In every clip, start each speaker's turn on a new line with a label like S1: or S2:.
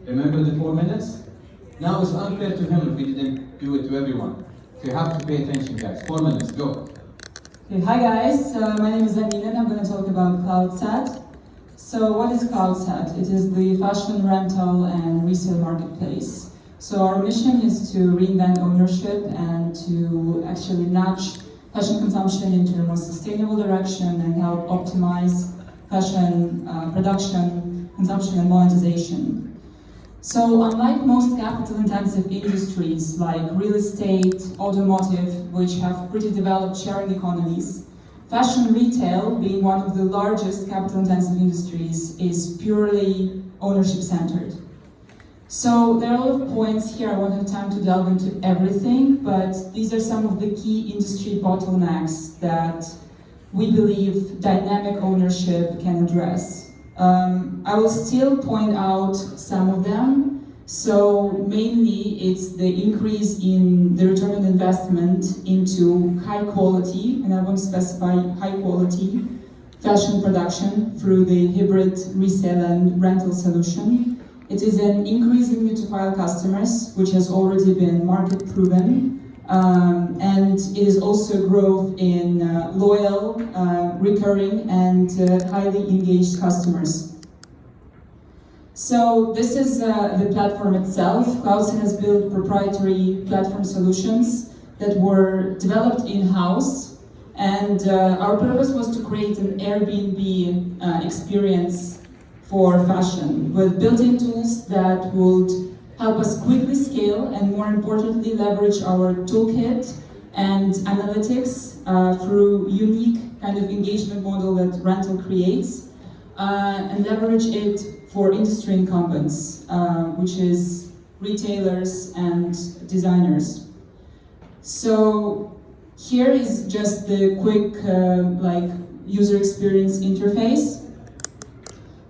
S1: Remember the 4 minutes? Now it's unfair to him if we didn't do it to everyone. So you have to pay attention, guys. 4 minutes, go.
S2: Okay, hi guys, my name is Jamil and I'm going to talk about CloudSat. So what is CloudSat? It is the fashion rental and resale marketplace. So our mission is to reinvent ownership and to actually nudge fashion consumption into a more sustainable direction and help optimize fashion production, consumption and monetization. So unlike most capital-intensive industries like real estate, automotive, which have pretty developed sharing economies, fashion retail, being one of the largest capital-intensive industries, is purely ownership-centered. So there are a lot of points here. I won't have time to delve into everything, but these are some of the key industry bottlenecks that we believe dynamic ownership can address. I will still point out some of them. So mainly it's the increase in the return on investment into high quality, and I want to specify high quality, fashion production through the hybrid resale and rental solution. It is an increase in new-to-file customers, which has already been market proven, and it is also growth in loyal, recurring, and highly engaged customers. So this is the platform itself. CloudSat has built proprietary platform solutions that were developed in-house, and our purpose was to create an Airbnb experience for fashion with built-in tools that would help us quickly scale and, more importantly, leverage our toolkit and analytics through unique kind of engagement model that rental creates, and leverage it for industry incumbents, which is retailers and designers. So here is just the quick user experience interface.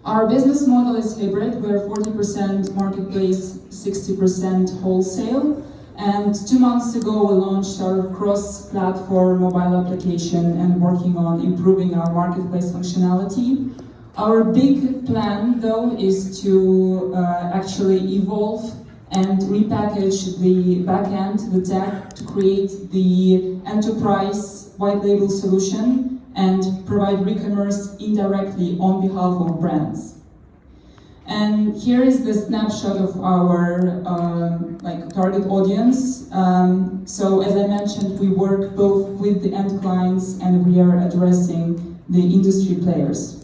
S2: Our business model is hybrid. We're 40% marketplace, 60% wholesale. And 2 months ago, we launched our cross-platform mobile application and working on improving our marketplace functionality. Our big plan, though, is to actually evolve and repackage the backend, the tech, to create the enterprise white label solution and provide re-commerce indirectly on behalf of brands. And here is the snapshot of our target audience. So as I mentioned, we work both with the end clients and we are addressing the industry players.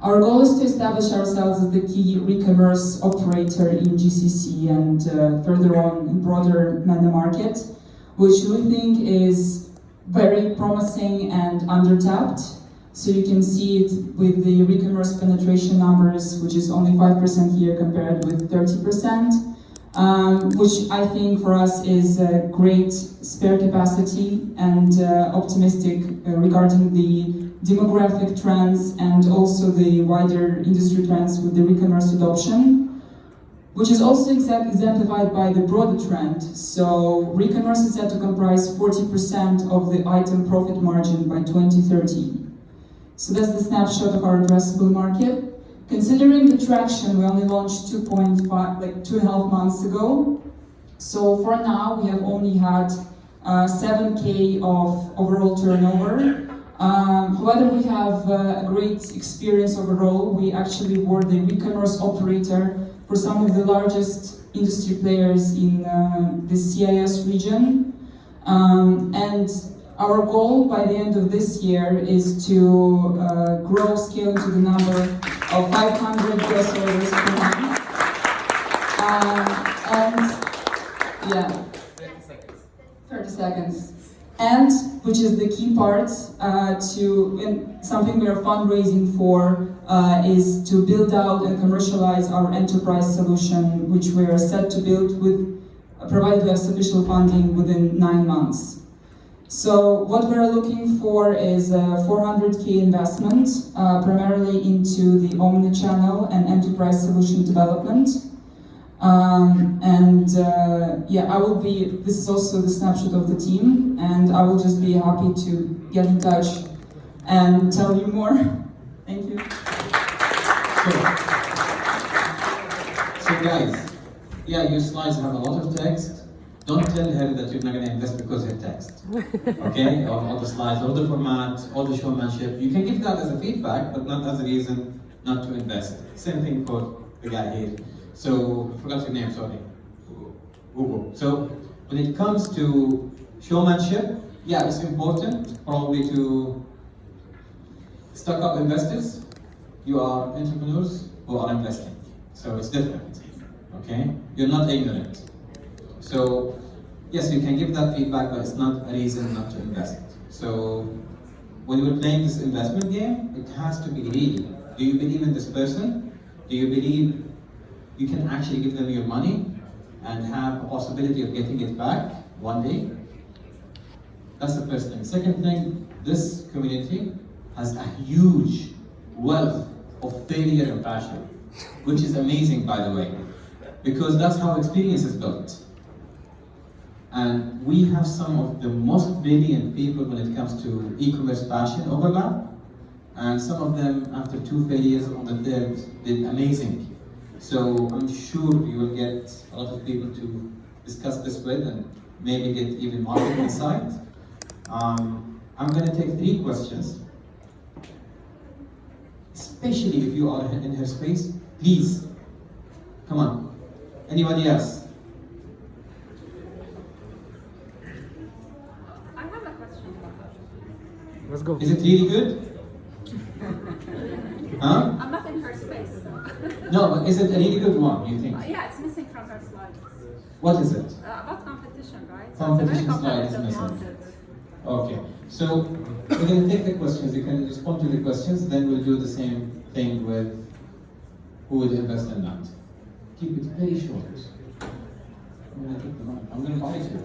S2: Our goal is to establish ourselves as the key re-commerce operator in GCC and further on in broader MENA market, which we think is very promising and undertapped. So you can see it with the re-commerce penetration numbers, which is only 5% here compared with 30%, which I think for us is a great spare capacity and optimistic regarding the demographic trends and also the wider industry trends with the re-commerce adoption, which is also exemplified by the broader trend. So re-commerce is set to comprise 40% of the item profit margin by 2030. So that's the snapshot of our addressable market. Considering the traction, we only launched 2.5 months ago. So for now, we have only had 7K of overall turnover. However, we have a great experience overall. We actually were the re-commerce operator for some of the largest industry players in the CIS region. And our goal by the end of this year is to grow scale to the number of 500 US orders per month. And yeah, 30 seconds. And, which is the key part, and something we are fundraising for, is to build out and commercialize our enterprise solution, which we are set to build provided we have sufficient funding within 9 months. So what we're looking for is a 400K investment, primarily into the omni-channel and enterprise solution development. This is also the snapshot of the team, and I will just be happy to get in touch and tell you more. Thank you.
S1: guys, yeah, your slides have a lot of text. Don't tell her that you're not going to invest because of text. Okay? Or all the slides, all the format, all the showmanship. You can give that as a feedback, but not as a reason not to invest. Same thing for the guy here. So, I forgot your name, sorry. Google. So, when it comes to showmanship, yeah, it's important probably to stock up investors. You are entrepreneurs who are investing. So it's different, okay? You're not ignorant. So, yes, you can give that feedback, but it's not a reason not to invest. So, when you're playing this investment game, it has to be really, do you believe in this person? Do you believe you can actually give them your money and have a possibility of getting it back one day? That's the first thing. Second thing, this community has a huge wealth of failure and passion, which is amazing, by the way, because that's how experience is built. And we have some of the most brilliant people when it comes to e-commerce passion overlap, and some of them, after 2 failures on the third, did amazing. So I'm sure you will get a lot of people to discuss this with and maybe get even market insight. I'm going to take 3 questions. Especially if you are in her space, please, come on. Anybody else?
S3: I have a question.
S4: Let's go.
S1: Is it really good? Huh?
S3: I'm not in her space.
S1: No, but is it a really good one, you think?
S3: Yeah, it's missing from her slides.
S1: What is it?
S3: About competition, right?
S1: Competition
S3: It's a very
S1: slide is
S3: competitive
S1: missing.
S3: market.
S1: Okay, so we're going to take the questions. You can respond to the questions, then we'll do the same thing with who would invest and not. Keep it very short. I'm going to take the mic. I'm going to bite you.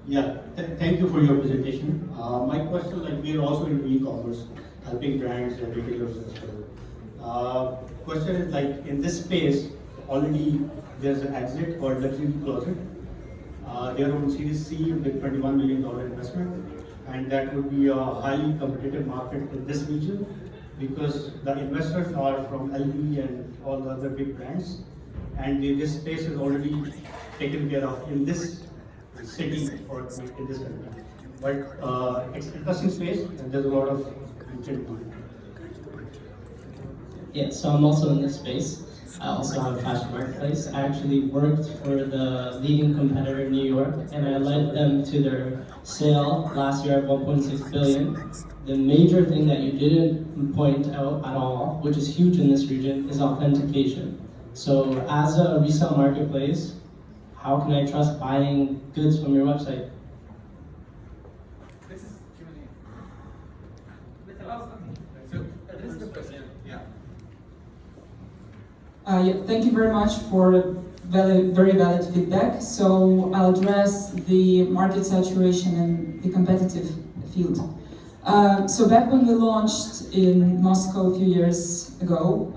S5: Yeah, thank you for your presentation. My question, like we are also in e-commerce, helping brands and retailers as well. Question is like in this space, already there's an exit called Luxury Closet. They are on Series C with $21 million investment, and that would be a highly competitive market in this region because the investors are from LV and all the other big brands, and this space is already taken care of in this city or in this country. But it's an interesting space, and there's a lot of intent to it.
S6: Yeah, so I'm also in this space. I also have a fashion marketplace. I actually worked for the leading competitor in New York, and I led them to their sale last year at 1.6 billion. The major thing that you didn't point out at all, which is huge in this region, is authentication. So as a resale marketplace, how can I trust buying goods from your website?
S1: This is Q&A. So this is the question. Yeah.
S2: Yeah, thank you very much for very valid feedback. So I'll address the market saturation and the competitive field. So back when we launched in Moscow a few years ago,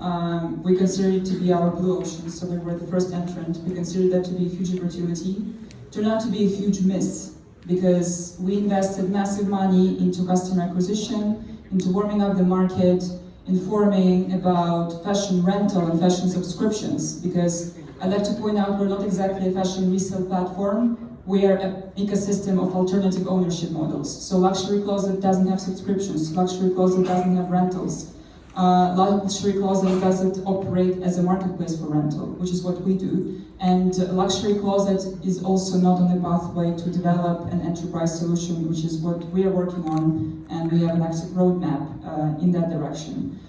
S2: we considered it to be our blue ocean, so we were the first entrant. We considered that to be a huge opportunity. Turned out to be a huge miss, because we invested massive money into customer acquisition, into warming up the market, informing about fashion rental and fashion subscriptions, because I'd like to point out we're not exactly a fashion resale platform. We are an ecosystem of alternative ownership models. So Luxury Closet doesn't have subscriptions, Luxury Closet doesn't have rentals. Luxury Closet doesn't operate as a marketplace for rental, which is what we do. And Luxury Closet is also not on the pathway to develop an enterprise solution, which is what we are working on, and we have an active roadmap in that direction.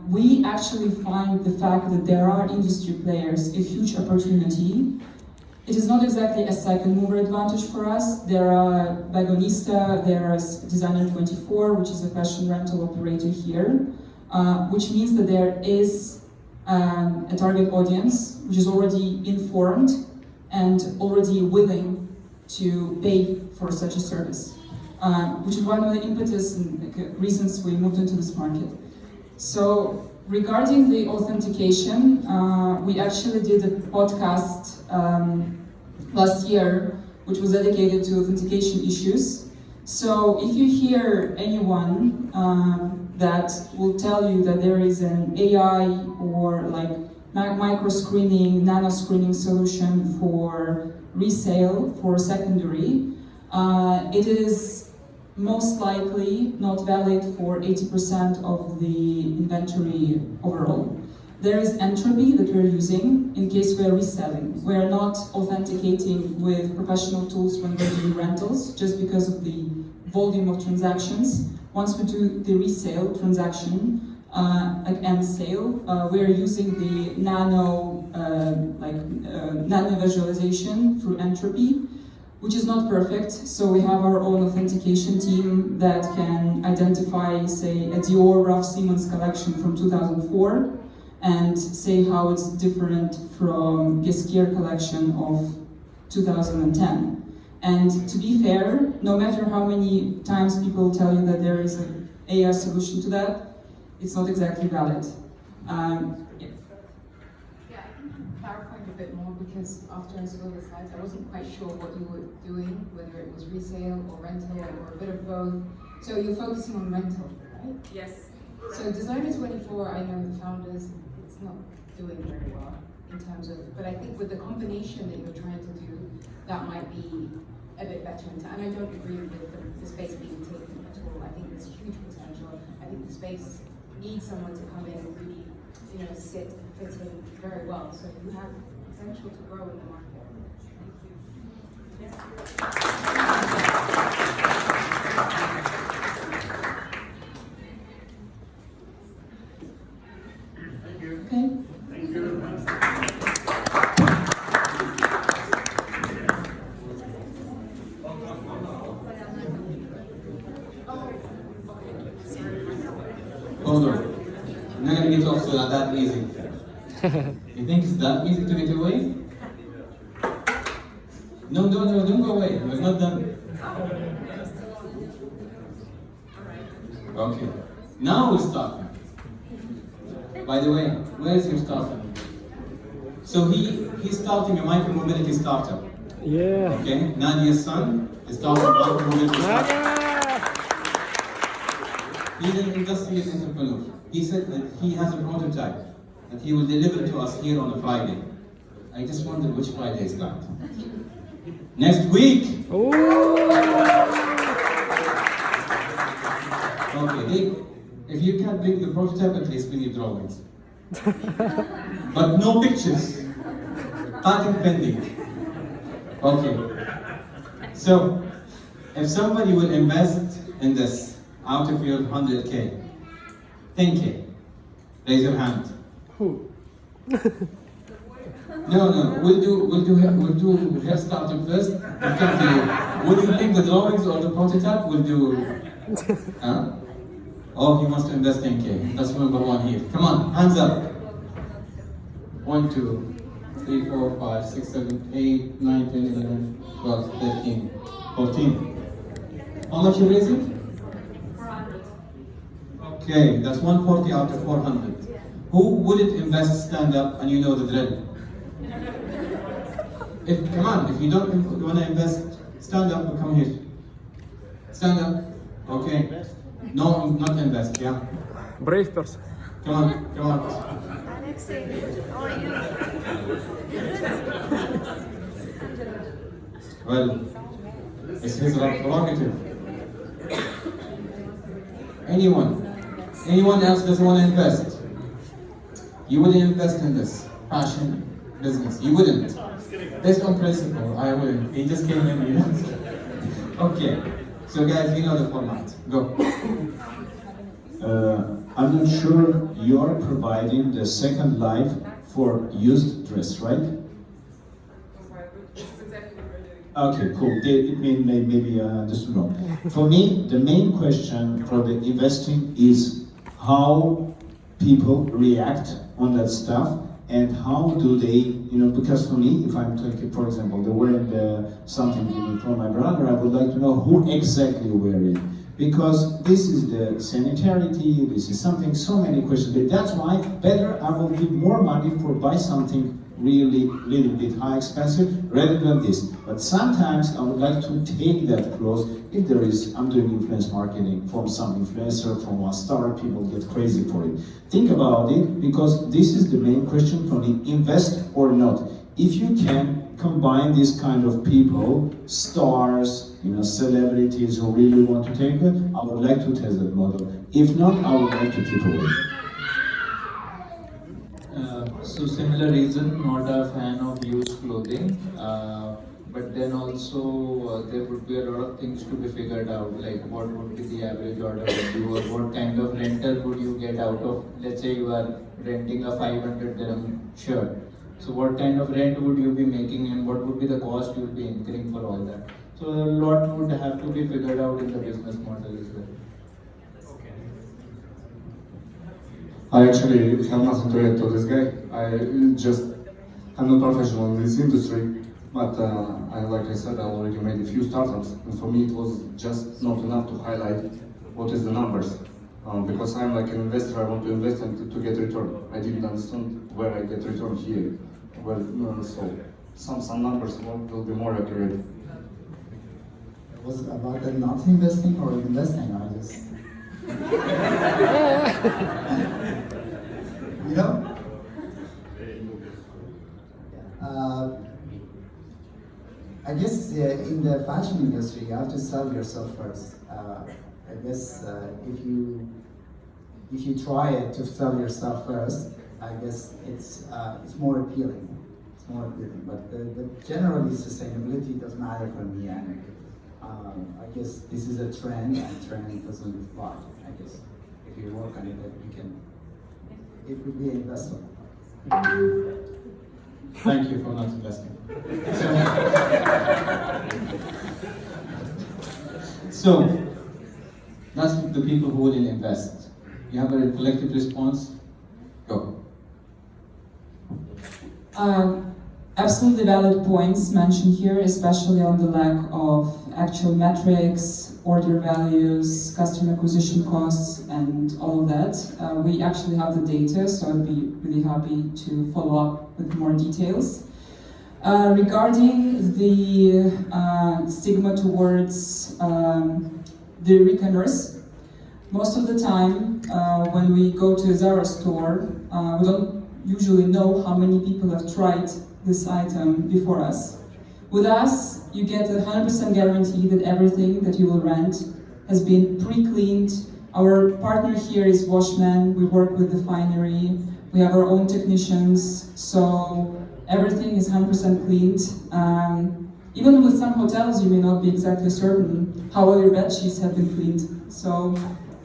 S2: We actually find the fact that there are industry players a huge opportunity. It is not exactly a second mover advantage for us. There are Vagonista, there's Designer 24, which is a fashion rental operator here, which means that there is a target audience which is already informed and already willing to pay for such a service, which is one of the impetus and reasons we moved into this market. So regarding the authentication, we actually did a podcast last year, which was dedicated to authentication issues. So if you hear anyone that will tell you that there is an AI or like micro screening, nano screening solution for resale, for secondary, it is most likely not valid for 80% of the inventory overall. There is entropy that we're using in case we're reselling. We're not authenticating with professional tools when we're doing rentals, just because of the volume of transactions. Once we do the resale transaction and sale, we're using the nano visualization through entropy, which is not perfect. So we have our own authentication team that can identify, say, a Dior Ralph Siemens collection from 2004 and say how it's different from Ghesquiere collection of 2010. And to be fair, no matter how many times people tell you that there is an AI solution to that, it's not exactly valid.
S7: Yeah, I can clarify a bit more because after I saw the slides, I wasn't quite sure what you were doing, whether it was resale or rental or a bit of both. So you're focusing on rental, right?
S3: Yes.
S7: So Designer 24, I know the founders, it's not doing very well in terms of, but I think with the combination that you're trying to do, that might be a bit better. And I don't agree with the space being taken at all. I think there's huge potential. I think the space needs someone to come in and really, sit and fit in very well. So you have potential to grow in the market.
S2: Okay.
S1: Hold on. I'm not gonna get off so that easy. You think it's that easy to get away? No, don't go away. We're not done. Okay. Now we're starting. By the way, where's your startup? So he's starting a micro-mobility startup.
S4: Yeah.
S1: Okay? Nadia's son is starting a micro-mobility startup. He's an industrial entrepreneur. He said that he has a prototype that he will deliver to us here on a Friday. I just wonder which Friday is that. Next week! Okay, if you can't bring the prototype, at least we need drawings. But no pictures. Patent pending. Okay. So, if somebody will invest in this out of your 100K, 10K, raise your hand.
S4: Who?
S1: No, we'll do hair starting first. We'll come to you. Will you bring the drawings or the prototype? We'll do. Huh? Oh, he wants to invest 10K. That's number one here. Come on, hands up. 1, 2, 3, 4, 5, 6, 7, 8, 9, 10, 11, 12, 13, 14. How much you raising?
S3: 400.
S1: Okay, that's 140 out of 400. Who wouldn't invest stand up and you know the drill? Come on, if you don't want to invest, stand up and come here. Stand up. Okay. No, not invest, yeah.
S4: Brave person.
S1: Come on.
S3: Aleksei, how are you?
S1: Well, it's his prerogative. Anyone else doesn't want to invest? You wouldn't invest in this passion business. You wouldn't. Based on principle, I wouldn't. He just came in, you know. Okay. So guys, you know the format. Go.
S8: I'm not sure you're providing the second life for used dress, right? Okay, cool. It mean maybe I understood wrong. For me, the main question for the investing is how people react on that stuff and how do they, because for me, if I'm talking, for example, they're wearing something given from my brother, I would like to know who exactly wear it. Because this is the sanitarity, this is something, so many questions. That's why better I will give more money for buy something really little bit high expensive rather than this. But sometimes I would like to take that close if there is, I'm doing influence marketing from some influencer, from one star, people get crazy for it. Think about it, because this is the main question for me, invest or not. If you can combine this kind of people, stars, celebrities who really want to take it, I would like to test that model. If not, I would like to keep away.
S1: So similar reason, not a fan of used clothing, but then also there would be a lot of things to be figured out, like what would be the average order value, or what kind of rental would you get out of, let's say you are renting a 500 dirham shirt. So what kind of rent would you be making, and what would be the cost you would be incurring for all that? So a lot would have to be figured out in the business model as well.
S9: I actually have nothing to add to this guy. I'm not professional in this industry, but like I said, I already made a few startups, and for me it was just not enough to highlight what is the numbers. Because I'm like an investor, I want to invest and to get return. I didn't understand where I get return here. Well, so some numbers will be more accurate.
S10: Was it about the not investing or investing? I just, you know, I guess in the fashion industry, you have to sell yourself first. I guess if you try it to sell yourself first, I guess it's more appealing. It's more appealing. But generally, sustainability doesn't matter for me, and I guess this is a trend, and trend doesn't fly. I guess if you work on it, it would be investable.
S1: Thank you for not investing. So that's the people who will invest. You have a collective response? Go.
S2: Absolutely valid points mentioned here, especially on the lack of actual metrics, order values, customer acquisition costs, and all of that. We actually have the data, so I'd be really happy to follow up with more details. Regarding the stigma towards the retailers, most of the time when we go to a Zara store, we don't usually know how many people have tried this item before us. With us, you get a 100% guarantee that everything that you will rent has been pre-cleaned. Our partner here is Washman. We work with the finery. We have our own technicians, so everything is 100% cleaned. Even with some hotels, you may not be exactly certain how all your bed sheets have been cleaned. So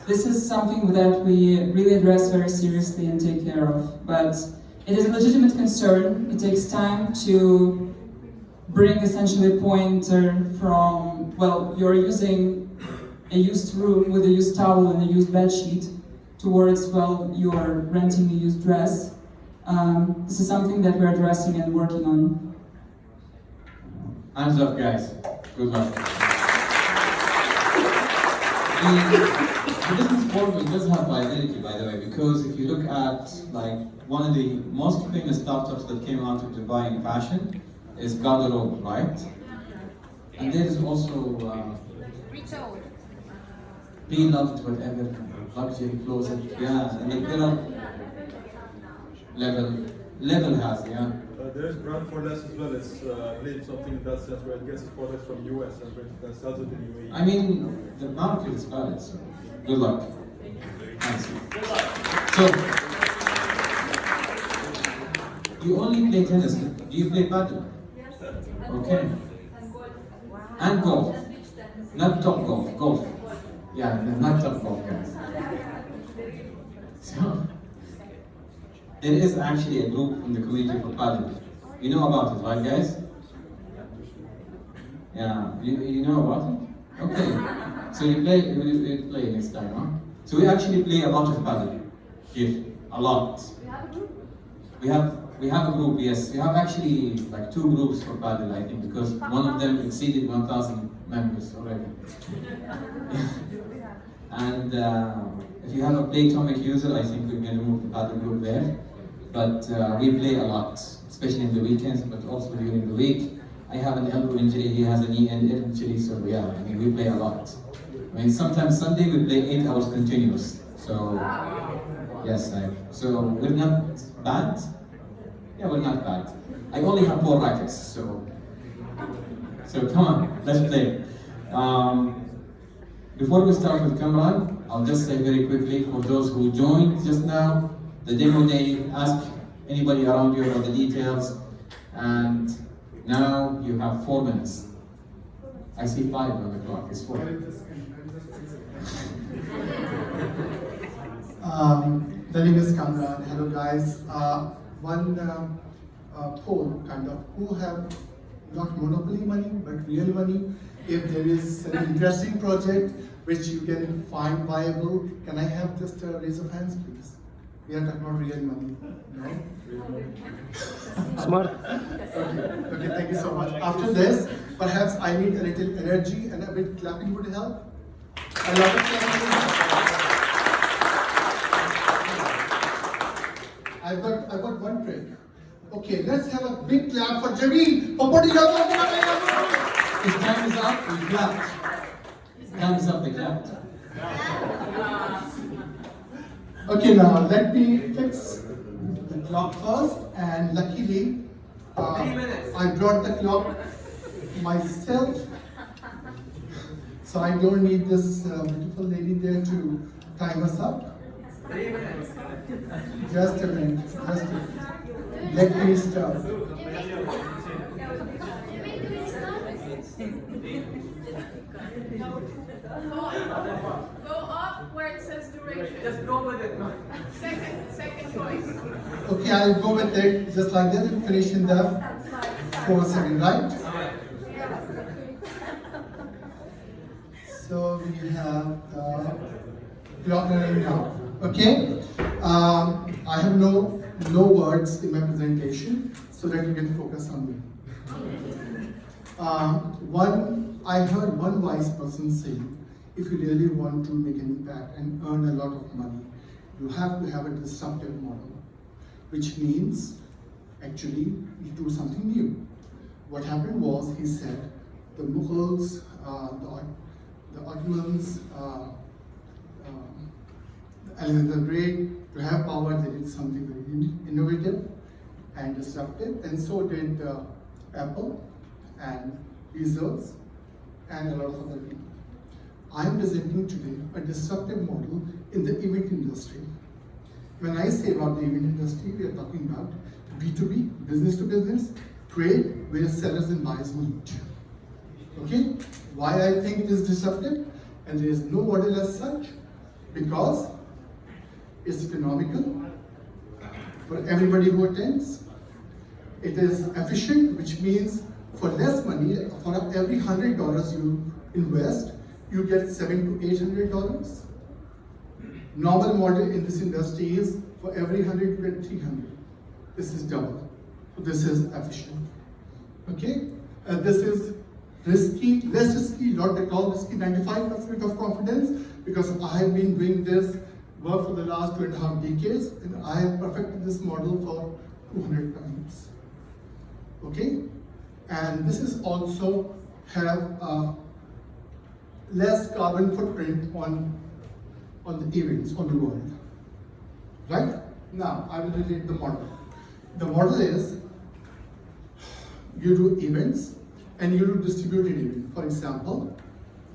S2: this is something that we really address very seriously and take care of. But it is a legitimate concern. It takes time to bring essentially a pointer from, well, you're using a used room with a used towel and a used bed sheet towards, well, you're renting a used dress. This is something that we're addressing and working on.
S1: Hands up, guys. Good luck. The business model does have viability, by the way, because if you look at like one of the most famous startups that came out of Dubai in fashion is Garderobe, right? And there is also pre-loved whatever luxury closet, yeah, and like there are level has, yeah.
S11: There's brand for less as well. It's really something in that sense where it gets its products from US and then sells it in UAE.
S1: I mean, the market is valid, so good luck. Thanks. So, you only play tennis. Do you play paddle? Okay. And golf. Not top golf, golf. Yeah, not top golf, guys. So, there is actually a group in the community for paddle. You know about it, right, guys? Yeah, you know about it? Okay. So you play next time, huh? So we actually play a lot of paddle here, a lot. We have a group, yes. We have actually like 2 groups for paddle, I think, because one of them exceeded 1,000 members already. And if you have a Playtomic user, I think we can remove the paddle group there. But we play a lot. It's especially in the weekends, but also during the week. I have an elbow injury, he has a knee injury, so yeah, I mean, we play a lot. I mean, sometimes Sunday we play 8 hours continuous. So, yes, so we're not bad. Yeah, we're not bad. I only have 4 rackets, so come on, let's play. Before we start with Kamran, I'll just say very quickly for those who joined just now, the demo day, ask anybody around you about the details, and now you have 4 minutes. I see 5 on the clock, it's 4.
S12: The name is Kamran. Hello guys. One poll kind of, who have not monopoly money but real money? If there is an interesting project which you can find viable, can I have just a raise of hands please? We are talking about real money. No?
S4: Smart.
S12: Okay, thank you so much. After this, perhaps I need a little energy and a bit clapping would help. A lot of clapping. I've got one trick. Okay, let's have a big clap for Jamil for putting up
S1: If time is up, we clapped. Time is up, they clapped.
S12: Okay, now let me fix the clock first, and luckily I brought the clock myself, so I don't need this beautiful lady there to time us up. Just a minute, just a minute. Let me start.
S3: Go up where it says duration. Just go with it. Second choice.
S12: Okay, I'll go with it just like that and finish in the 4 seconds, right? So we have clock running now. Okay, I have no words in my presentation so that you can focus on me. I heard one wise person say, if you really want to make an impact and earn a lot of money, you have to have a disruptive model, which means actually you do something new. What happened was, he said, the Mughals, the Ottomans, Alexander the Great, to have power, they did something very innovative and disruptive, and so did Apple and Bezos and a lot of other people. I am presenting today a disruptive model in the event industry. When I say about the event industry, we are talking about B2B, business to business, trade, where sellers and buyers meet. Okay? Why I think it is disruptive, and there is no model as such, because it's economical for everybody who attends. It is efficient, which means for less money, for every $100 you invest, you get $700 to $800. Normal model in this industry is for every 100 you get 300. This is double. So this is efficient. Okay? This is risky, less risky, not at all risky, 95% of confidence, because I have been doing this work for the last 2.5 decades, and I have perfected this model for 200 times. Okay? And this is also have a less carbon footprint on the events, on the world. Right? Now, I will relate the model. The model is, you do events and you do distributed events. For example,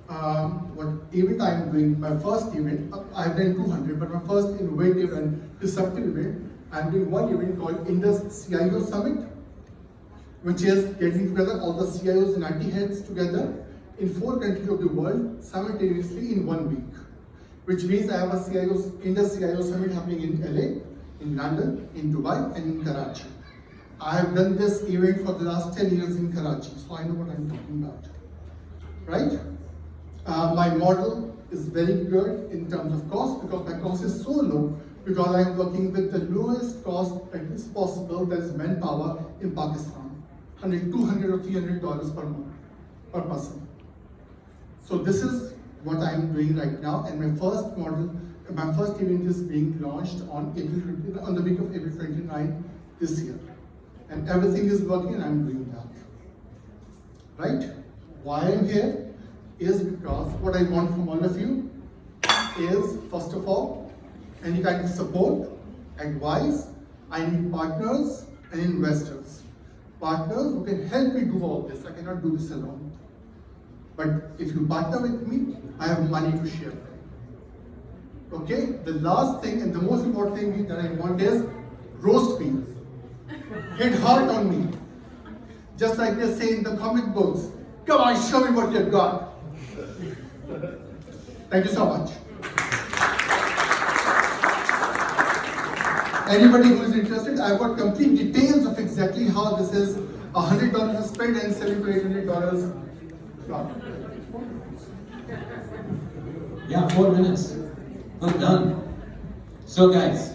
S12: what event I am doing, my first event, I have done 200, but my first innovative and disruptive event, I am doing one event called Indus CIO Summit, which is getting together all the CIOs and IT heads together in 4 countries of the world simultaneously in 1 week. Which means I have a Indus CIO Summit happening in LA, in London, in Dubai, and in Karachi. I have done this event for the last 10 years in Karachi, so I know what I'm talking about. Right? My model is very good in terms of cost, because my cost is so low, because I am working with the lowest cost that is possible, that is manpower in Pakistan. $200 or $300 per month, per person. So this is what I am doing right now, and my first model, my first event is being launched on the week of April 29 this year. and everything is working and I'm doing that. Right? Why I'm here is because what I want from all of you is, first of all, any kind of support, advice. I need partners and investors. Partners who can help me do all this. I cannot do this alone. But if you partner with me, I have money to share. Okay? The last thing and the most important thing that I want is roast me. Hit hard on me. Just like they say in the comic books. Come on, show me what you've got. Thank you so much. Anybody who is interested, I've got complete details of exactly how this is $100 spent and $700 to $800 profit.
S1: Yeah, 4 minutes. Good done. So guys,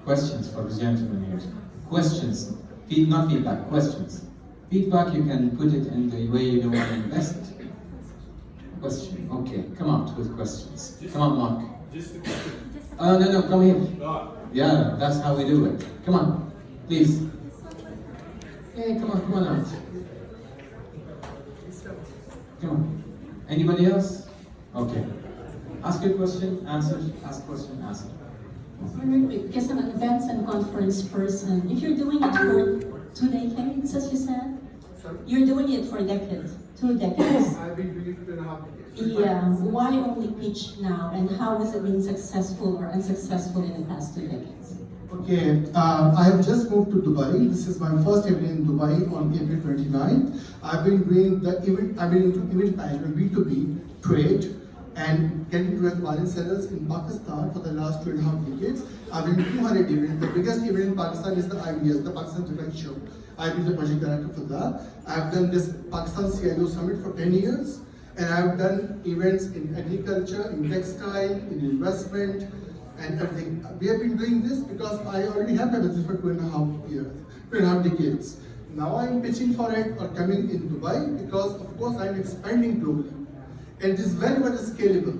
S1: questions for the gentleman here. Questions, not feedback, questions. Feedback, you can put it in the way you don't want to invest. Question, okay, come out with questions. Come on, Mark. No, come here. Yeah, that's how we do it. Come on, please. Hey, come on out. Come on. Anybody else? Okay. Ask your question, answer, ask question, answer.
S13: Very quick, because I'm an events and conference person. If you're doing it for 2 decades, as you said, you're doing it for decades, 2 decades.
S12: I've been doing it for 2.5 decades.
S13: Yeah, why only pitch now, and how has it been successful or unsuccessful in the past 2 decades?
S12: Okay, I have just moved to Dubai. This is my first event in Dubai on April 29th. I've been doing the event, I've been into event management, B2B, trade, and getting to acquiring sellers in Pakistan for the last 2.5 decades. I've been 200 events. The biggest event in Pakistan is the IBS, the Pakistan Defense Show. I've been the project director for that. I've done this Pakistan CIO Summit for 10 years. And I've done events in agriculture, in textile, in investment, and everything. We have been doing this because I already have my business for 2.5 years, 2.5 decades. Now I'm pitching for it or coming in Dubai because of course I'm expanding globally. And it is very much scalable.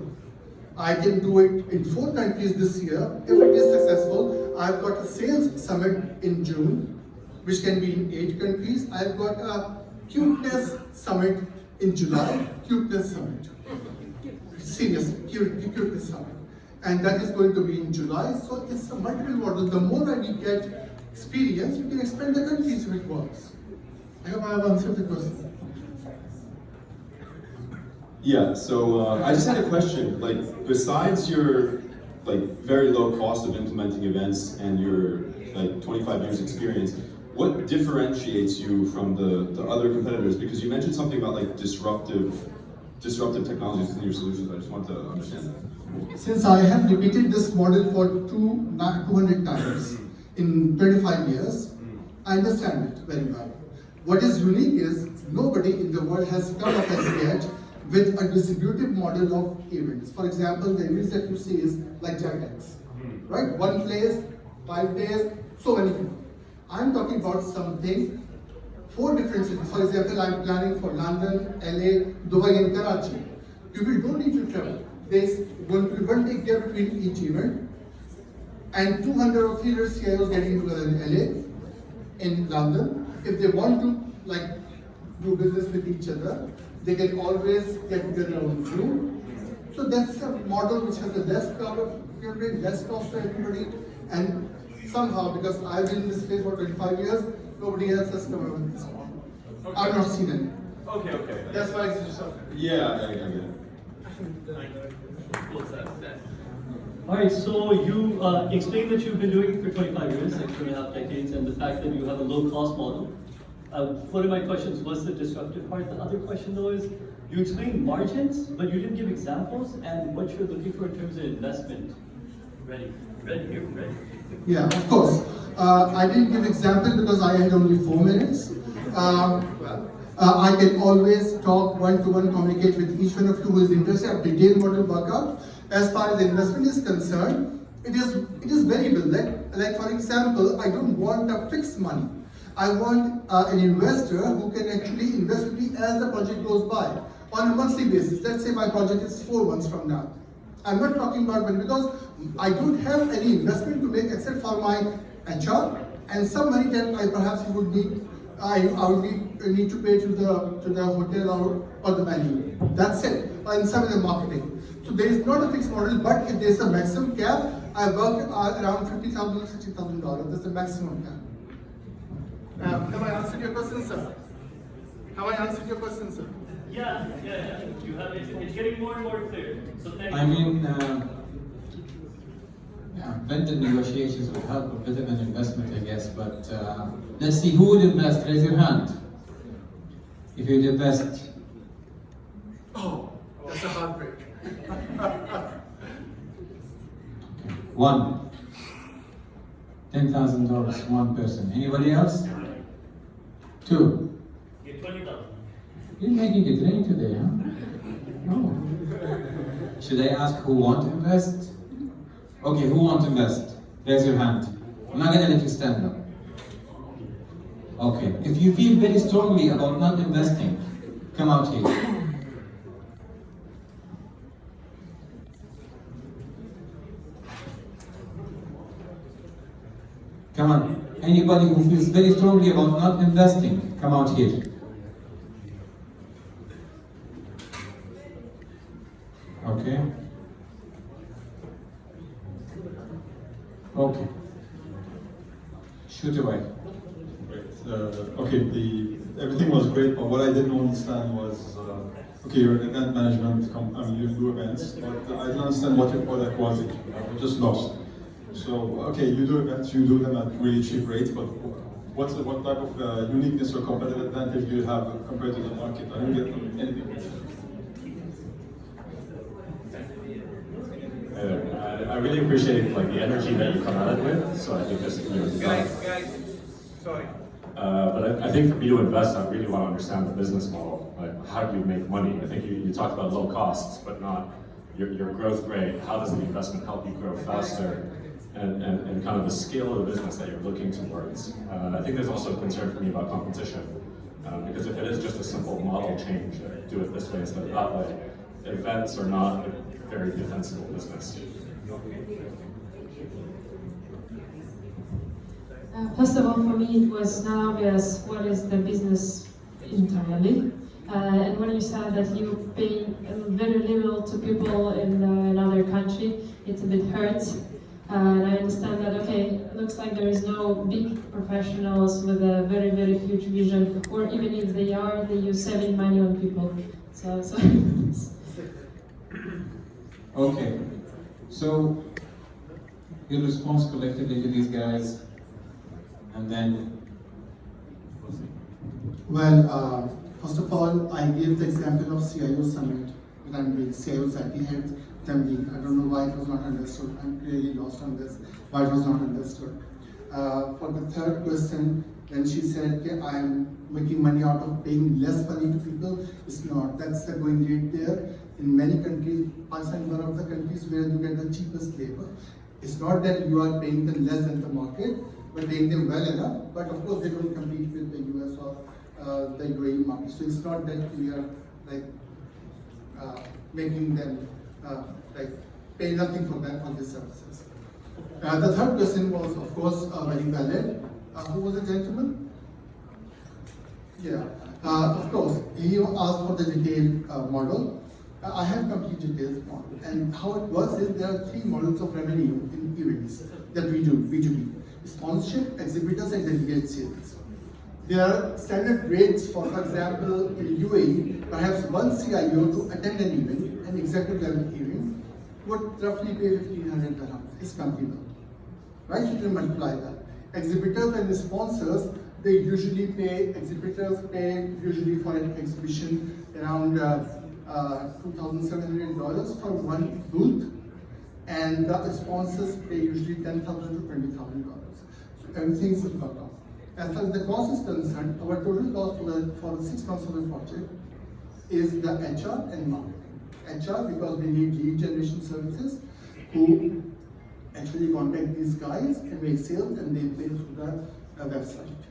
S12: I can do it in 4 countries this year. If it is successful, I've got a sales summit in June, which can be in 8 countries. I've got a cuteness summit in July, cuteness summit. Seriously, cuteness summit. And that is going to be in July. So it's a multiple model. The more we get experience, we can expand the countries if it works. I hope I have answered the question.
S14: Yeah, so I just had a question. Like, besides your very low cost of implementing events and your 25 years experience, what differentiates you from the other competitors? Because you mentioned something about disruptive technologies in your solutions. I just want to understand that.
S12: Since I have repeated this model for 200 times in 25 years, I understand it very well. What is unique is nobody in the world has come up as yet with a distributive model of events. For example, the events that you see is like JAGX, right? 1 place, 5 days, so many people. I'm talking about something, 4 different cities. For example, I'm planning for London, LA, Dubai and Karachi. People don't need to travel. There's going to be 1 day gap between each event, and 200 or 300 CIOs getting together in LA, in London. If they want to do business with each other, they can always get together on Zoom. So that's a model which has a less cost for everybody, and somehow, because I've been in this space for 25 years, nobody else has come up with this model. Okay. I've not seen any.
S14: Okay.
S12: That's why it's just something.
S14: Yeah, I get it.
S15: Alright, so you explained that you've been doing it for 25 years, like 2.5 decades, and the fact that you have a low-cost model. One of my questions was the disruptive part. The other question though is, you explained margins, but you didn't give examples and what you're looking for in terms of investment. Ready?
S12: Yeah, of course. I didn't give example because I had only 4 minutes. I can always talk one-to-one, communicate with each one of you who is interested in detailed model workout. As far as the investment is concerned, it is variable. Like for example, I don't want a fixed money. I want an investor who can actually invest with me as the project goes by on a monthly basis. Let's say my project is 4 months from now. I'm not talking about money because I don't have any investment to make except for my HR and some money that I perhaps would need. I would need to pay to the hotel or the venue. That's it. And some of the marketing. So there is not a fixed model, but if there is a maximum cap, I work around $50,000 to $60,000. That's the maximum cap. Have I answered your question, sir? Have I answered your question, sir?
S15: Yeah. You have it. It's getting more and more clear. So thank you.
S1: I mean, vendor negotiations will help a bit of an investment, I guess, but let's see who would invest. Raise your hand. If you'd invest.
S12: Oh, that's a heartbreak.
S1: One. $10,000, one person. Anybody else? Two.
S15: Get 20,000.
S1: You're making it rain today, huh? No. Should I ask who want to invest? Okay, who want to invest? Raise your hand. I'm not gonna let you stand up. Okay, if you feel very strongly about not investing, come out here. Come on. Anybody who feels very strongly about not investing, come out here. Okay. Okay. Shoot away.
S11: Okay, everything was great, but what I didn't understand was, okay, you're an event management you do events, but I didn't understand what your product was. I was just lost. So, okay, you do events, you do them at really cheap rates, but what type of uniqueness or competitive advantage do you have compared to the market? I don't get anything.
S16: I really appreciate the energy that you come at it with. So I think this,
S17: Guys, sorry.
S16: But I think for me to invest, I really want to understand the business model. Like, how do you make money? I think you talked about low costs, but not your growth rate. How does the investment help you grow faster? And kind of the scale of the business that you're looking towards. I think there's also a concern for me about competition. Because if it is just a simple model change, do it this way instead of that way, events are not a very defensible business.
S18: First of all, for me, it was not obvious what is the business entirely. And when you said that you pay very little to people in another country, it's a bit hurt. And I understand that, okay, it looks like there is no big professionals with a very, very huge vision, or even if they are, they use saving money on people. So.
S1: Okay, so your response collectively to these guys, and then.
S12: Well, first of all, I gave the example of CIO Summit when I'm doing sales at the Hemp. I don't know why it was not understood. I'm really lost on this, why it was not understood. For the third question, when she said, yeah, I'm making money out of paying less money to people, it's not. That's the going rate there. In many countries, Pakistan is one of the countries where you get the cheapest labor. It's not that you are paying them less than the market, but paying them well enough. But of course, they don't compete with the US or the UAE market. So it's not that we are making them pay nothing for that on these services. The third question was, of course, very valid. Who was the gentleman? Yeah, of course, he asked for the detailed model. I have complete details model, and how it works is there are three models of revenue in events that we do, B2B. Sponsorship, exhibitors, and delegate sales. There are standard rates for example, in UAE, perhaps one CIO to attend an event, an executive level event, would roughly pay 1,500 dirhams, his company bill. Right, so you can multiply that. Exhibitors and sponsors, they usually pay, exhibitors pay usually for an exhibition around $2,700 for one booth, and the sponsors pay usually $10,000 to $20,000. So everything is cut off. As far as the cost is concerned, our total cost for the 6 months of the project is the HR and marketing. HR because we need lead generation services who actually contact these guys and make sales, and they pay through the website.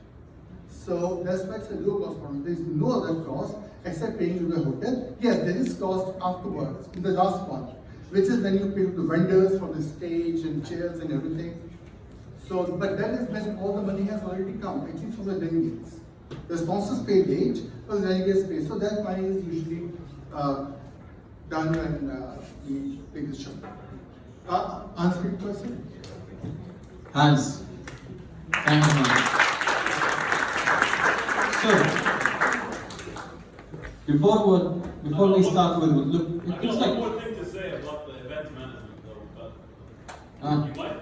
S12: So that's why it's a low cost product. There is no other cost except paying to the hotel. Yes, there is cost afterwards in the last part. which is when you pay the vendors for the stage and chairs and everything. So, but that is when all the money has already come, at least from the delegates. The sponsors pay late, but the delegates pay. So that money is usually done when we take the show. Answer your question?
S1: Hans. Thank you, man. So, before we start with, look, it looks like.
S19: One more thing to say about the event management, though, but you might.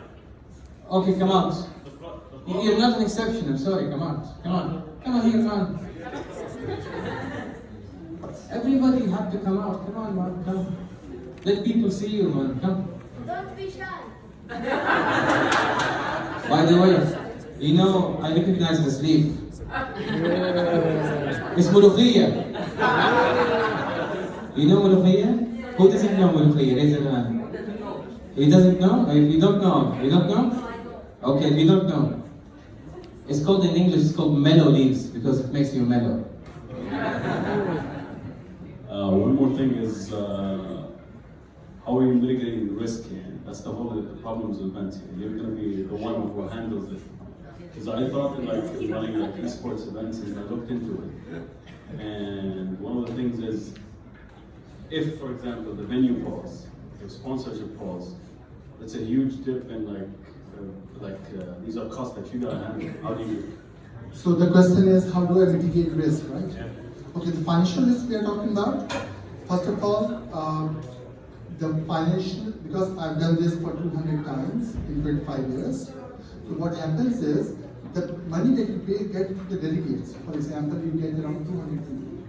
S1: Okay, come out. You're not an exception. I'm sorry. Come on, here, man. Everybody had to come out. Come on, man. Come. Let people see you, man. Come.
S3: Don't be shy.
S1: By the way, you know, I recognize the sleeve. It's ملوخية. You know ملوخية? Who doesn't know ملوخية? Raise your hand. He doesn't know? If you don't know, you don't know? Okay, if you don't know. It's called in English, it's called mellow leaves because it makes you mellow.
S19: One more thing is how are you mitigating the risk here? That's the whole problems with events here. You're going to be the one who handles it. Because I thought that running like esports events, and I looked into it. And one of the things is, if for example the venue falls, if sponsorship falls, it's a huge dip in these are costs that you gotta handle. How do you?
S12: So the question is, how do I mitigate risk, right? Yeah. Okay, the financial risk we are talking about. First of all, the financial, because I've done this for 200 times in 25 years. So what happens is, the money that you pay get to the delegates. For example, you get around 200 people,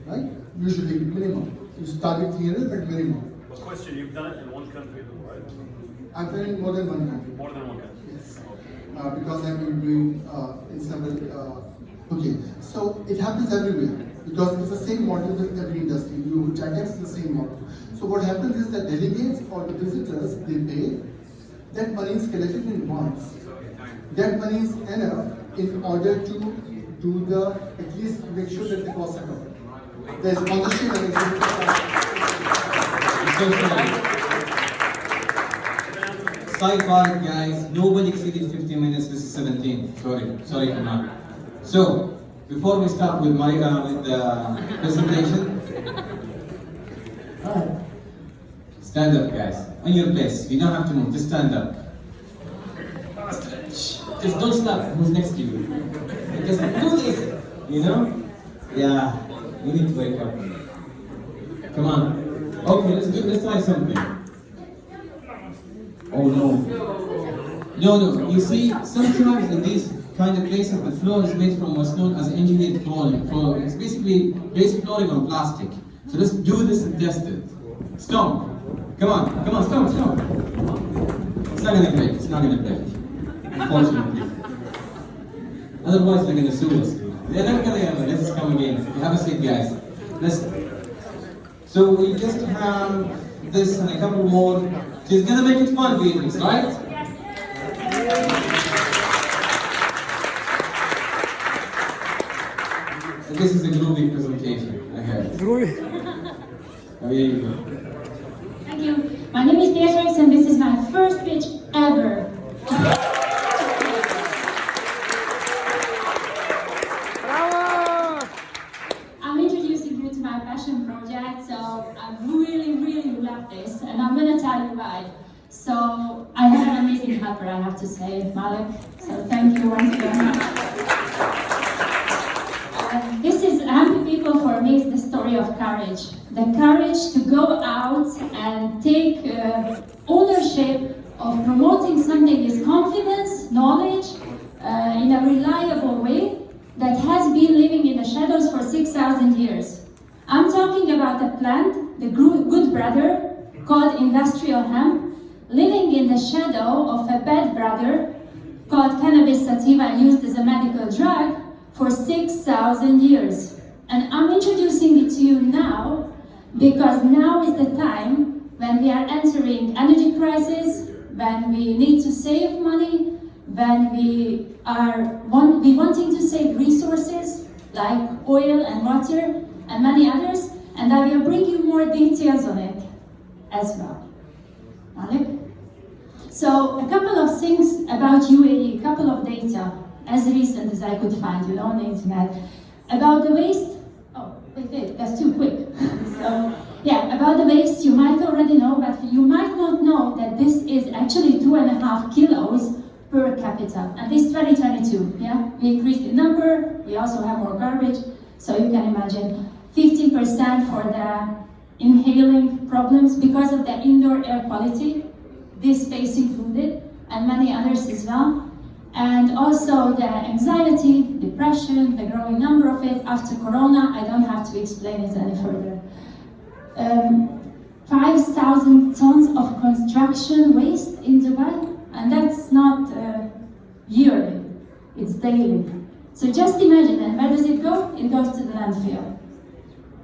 S12: right? Usually minimum. You start at 300, but minimum.
S19: But question, you've done it in one country, though, right?
S12: I've done it in more than one country.
S19: More than one country.
S12: Yes. Because I've been doing in several. Okay, so it happens everywhere because it's the same model with every industry. TEDx is the same model. So what happens is that delegates or the visitors, they pay. That money is collected in bonds. That money is enough in order to do at least make sure that the costs are covered. There's sponsorship and
S1: Sidebar, guys, nobody exceeded 15 minutes, this is 17. Sorry, come on. So, before we start with the presentation, stand up, guys. On your place, you don't have to move, just stand up. Just don't stop who's next to you. Just do this, you know? Yeah, you need to wake up. Come on. Okay, let's try something. Oh no. No, you see, sometimes in these kind of places, the floor is made from what's known as engineered flooring. It's basically base flooring on plastic. So let's do this and test it. Stomp. Come on, stomp. It's not gonna break, unfortunately. Otherwise, they're gonna sue us. They're not gonna let us come again. Have a seat, guys. So we just have this and a couple more. She's gonna make it fun, Beatrice, right? This is a groovy presentation, I heard. Groovy? Oh, here you go.
S20: Thank you. My name is Beatrice and this is my first pitch ever. I'm introducing you to my passion project, so I really love this, and I'm gonna tell you why. So I have an amazing helper, I have to say, Malik. So thank you once again. This is Hemp People for me is the story of courage. The courage to go out and take ownership of promoting something is confidence, knowledge, in a reliable way that has been living in the shadows for 6,000 years. I'm talking about a plant, the good brother, called industrial hemp, living in the shadow of a bad brother called cannabis sativa used as a medical drug for 6,000 years. And I'm introducing it to you now because now is the time when we are entering energy crisis, when we need to save money, when we are wanting to save resources like oil and water and many others, and I will bring you more details on it. as well. Malik? So a couple of things about UAE, a couple of data, as recent as I could find, on the internet, about the waste. Oh, wait, that's too quick. So, yeah, about the waste, you might already know, but you might not know that this is actually 2.5 kilos per capita, and this 2022, yeah? We increased the number, we also have more garbage, so you can imagine 15% for the inhaling problems because of the indoor air quality, this space included, and many others as well. And also the anxiety, depression, the growing number of it after Corona, I don't have to explain it any further. 5,000 tons of construction waste in Dubai, and that's not yearly, it's daily. So just imagine, and where does it go? It goes to the landfill.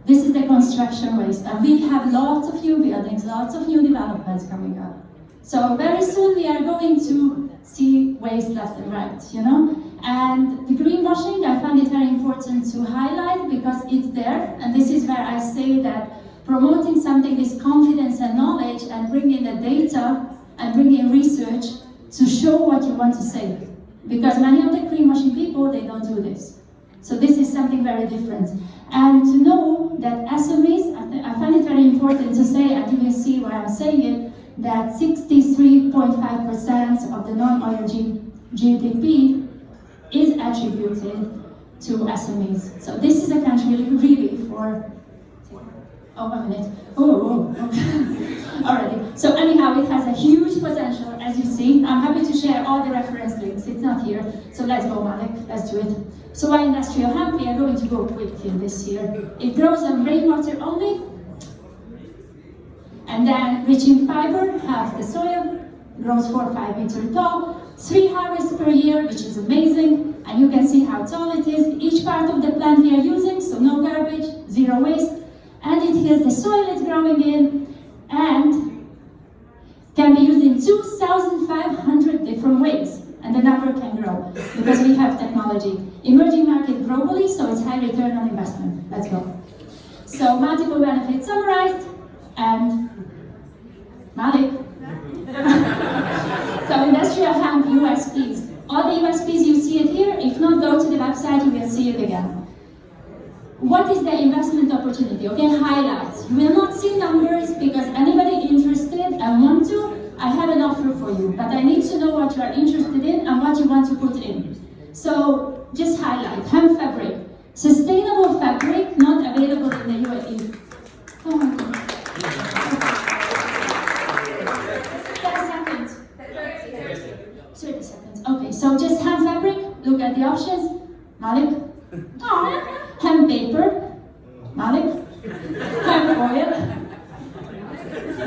S20: This is the construction waste, and we have lots of new buildings, lots of new developments coming up. So very soon we are going to see waste left and right, And the greenwashing, I find it very important to highlight because it's there, and this is where I say that promoting something is confidence and knowledge and bringing the data and bringing research to show what you want to say. Because many of the greenwashing people, they don't do this. So this is something very different. And to know that SMEs, I find it very important to say, and you will see why I'm saying it, that 63.5% of the non-oil GDP is attributed to SMEs. So this is a country really for, oh, 1 minute. Alrighty. So anyhow, it has a huge potential, as you see. I'm happy to share all the reference links. It's not here. So let's go, Malik. Let's do it. So why industrial hemp? We are going to go quick in this year. It grows on rainwater only. And then rich in fiber, half the soil, grows 4 or 5 meters tall, 3 harvests per year, which is amazing. And you can see how tall it is. Each part of the plant we are using, so no garbage, 0 waste. And it heals the soil it's growing in, and can be used in 2,500 different ways. And the number can grow, because we have technology. Emerging market globally, so it's high return on investment. Let's go. So multiple benefits summarized, and Malik. So industrial hemp USPs. All the USPs, you see it here. If not, go to the website, you will see it again. What is the investment opportunity? Okay, highlights. You will not see numbers because anybody interested and want to, I have an offer for you. But I need to know what you are interested in and what you want to put in. So just highlight, hemp fabric. Sustainable fabric, not available in the UAE. Oh my God. 10 seconds. 30 seconds. Okay, so just hemp fabric, look at the options. Malik. Oh, hemp paper. Malik. Hemp oil.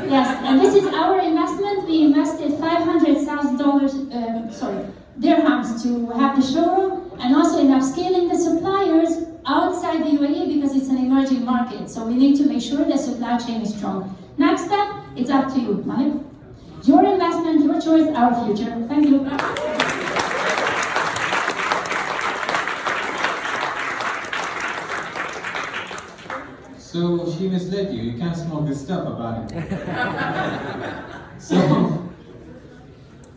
S20: Yes, and this is our investment. We invested $500,000, dirhams to have the showroom, and also in upscaling the suppliers outside the UAE because it's an emerging market. So we need to make sure the supply chain is strong. Next step, it's up to you, Malik. Your investment, your choice, our future. Thank you.
S1: So she misled you. You can't smoke this stuff about it. So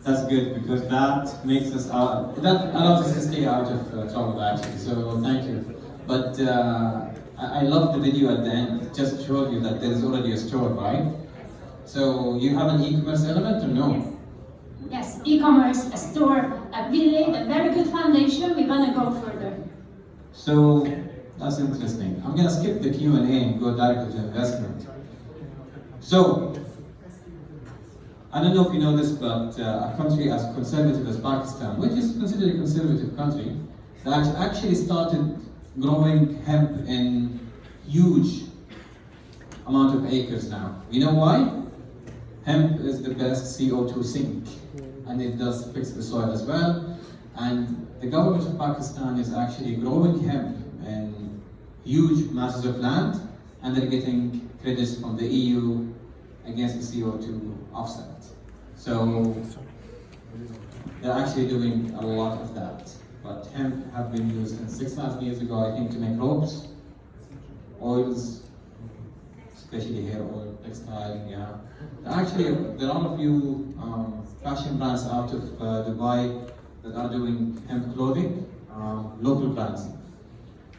S1: that's good because that makes us out. That allows us to stay out of trouble actually. So thank you. But I love the video at the end. It just showed you that there is already a store, right? So you have an e-commerce element or no?
S20: Yes, e-commerce, a store. We laid a very good foundation. We're gonna go further.
S1: So that's interesting. I'm gonna skip the Q&A and go directly to investment. So, I don't know if you know this, but a country as conservative as Pakistan, which is considered a conservative country, that actually started growing hemp in huge amount of acres now. You know why? Hemp is the best CO2 sink, and it does fix the soil as well. And the government of Pakistan is actually growing hemp in huge masses of land, and they're getting credits from the EU against the CO2 offset. So they're actually doing a lot of that. But hemp have been used since 6,000 years ago, I think, to make ropes, oils, especially hair oil, textile, yeah. Actually, there are a few fashion brands out of Dubai that are doing hemp clothing, local brands.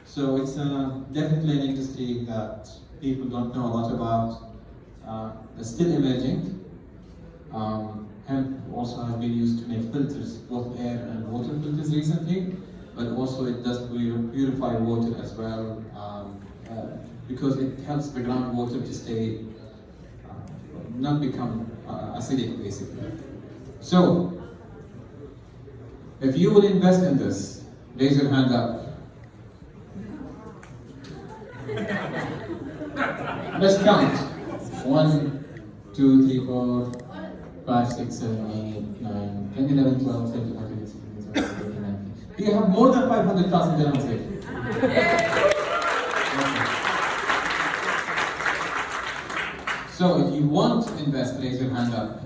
S1: So it's definitely an industry that people don't know a lot about. It's still emerging. Hemp also has been used to make filters, both air and water filters recently, but also it does purify water as well, because it helps the groundwater to stay, not become acidic basically. So, if you will invest in this, raise your hand up. Let's count. 1, 2, 3, 4, 5, 6, 7, 8, 9, 10, 11, 12, 13, 14, 15, 16, 17, 18, 19. You have more than 500,000 dirhams here. So if you want to invest, raise your hand up.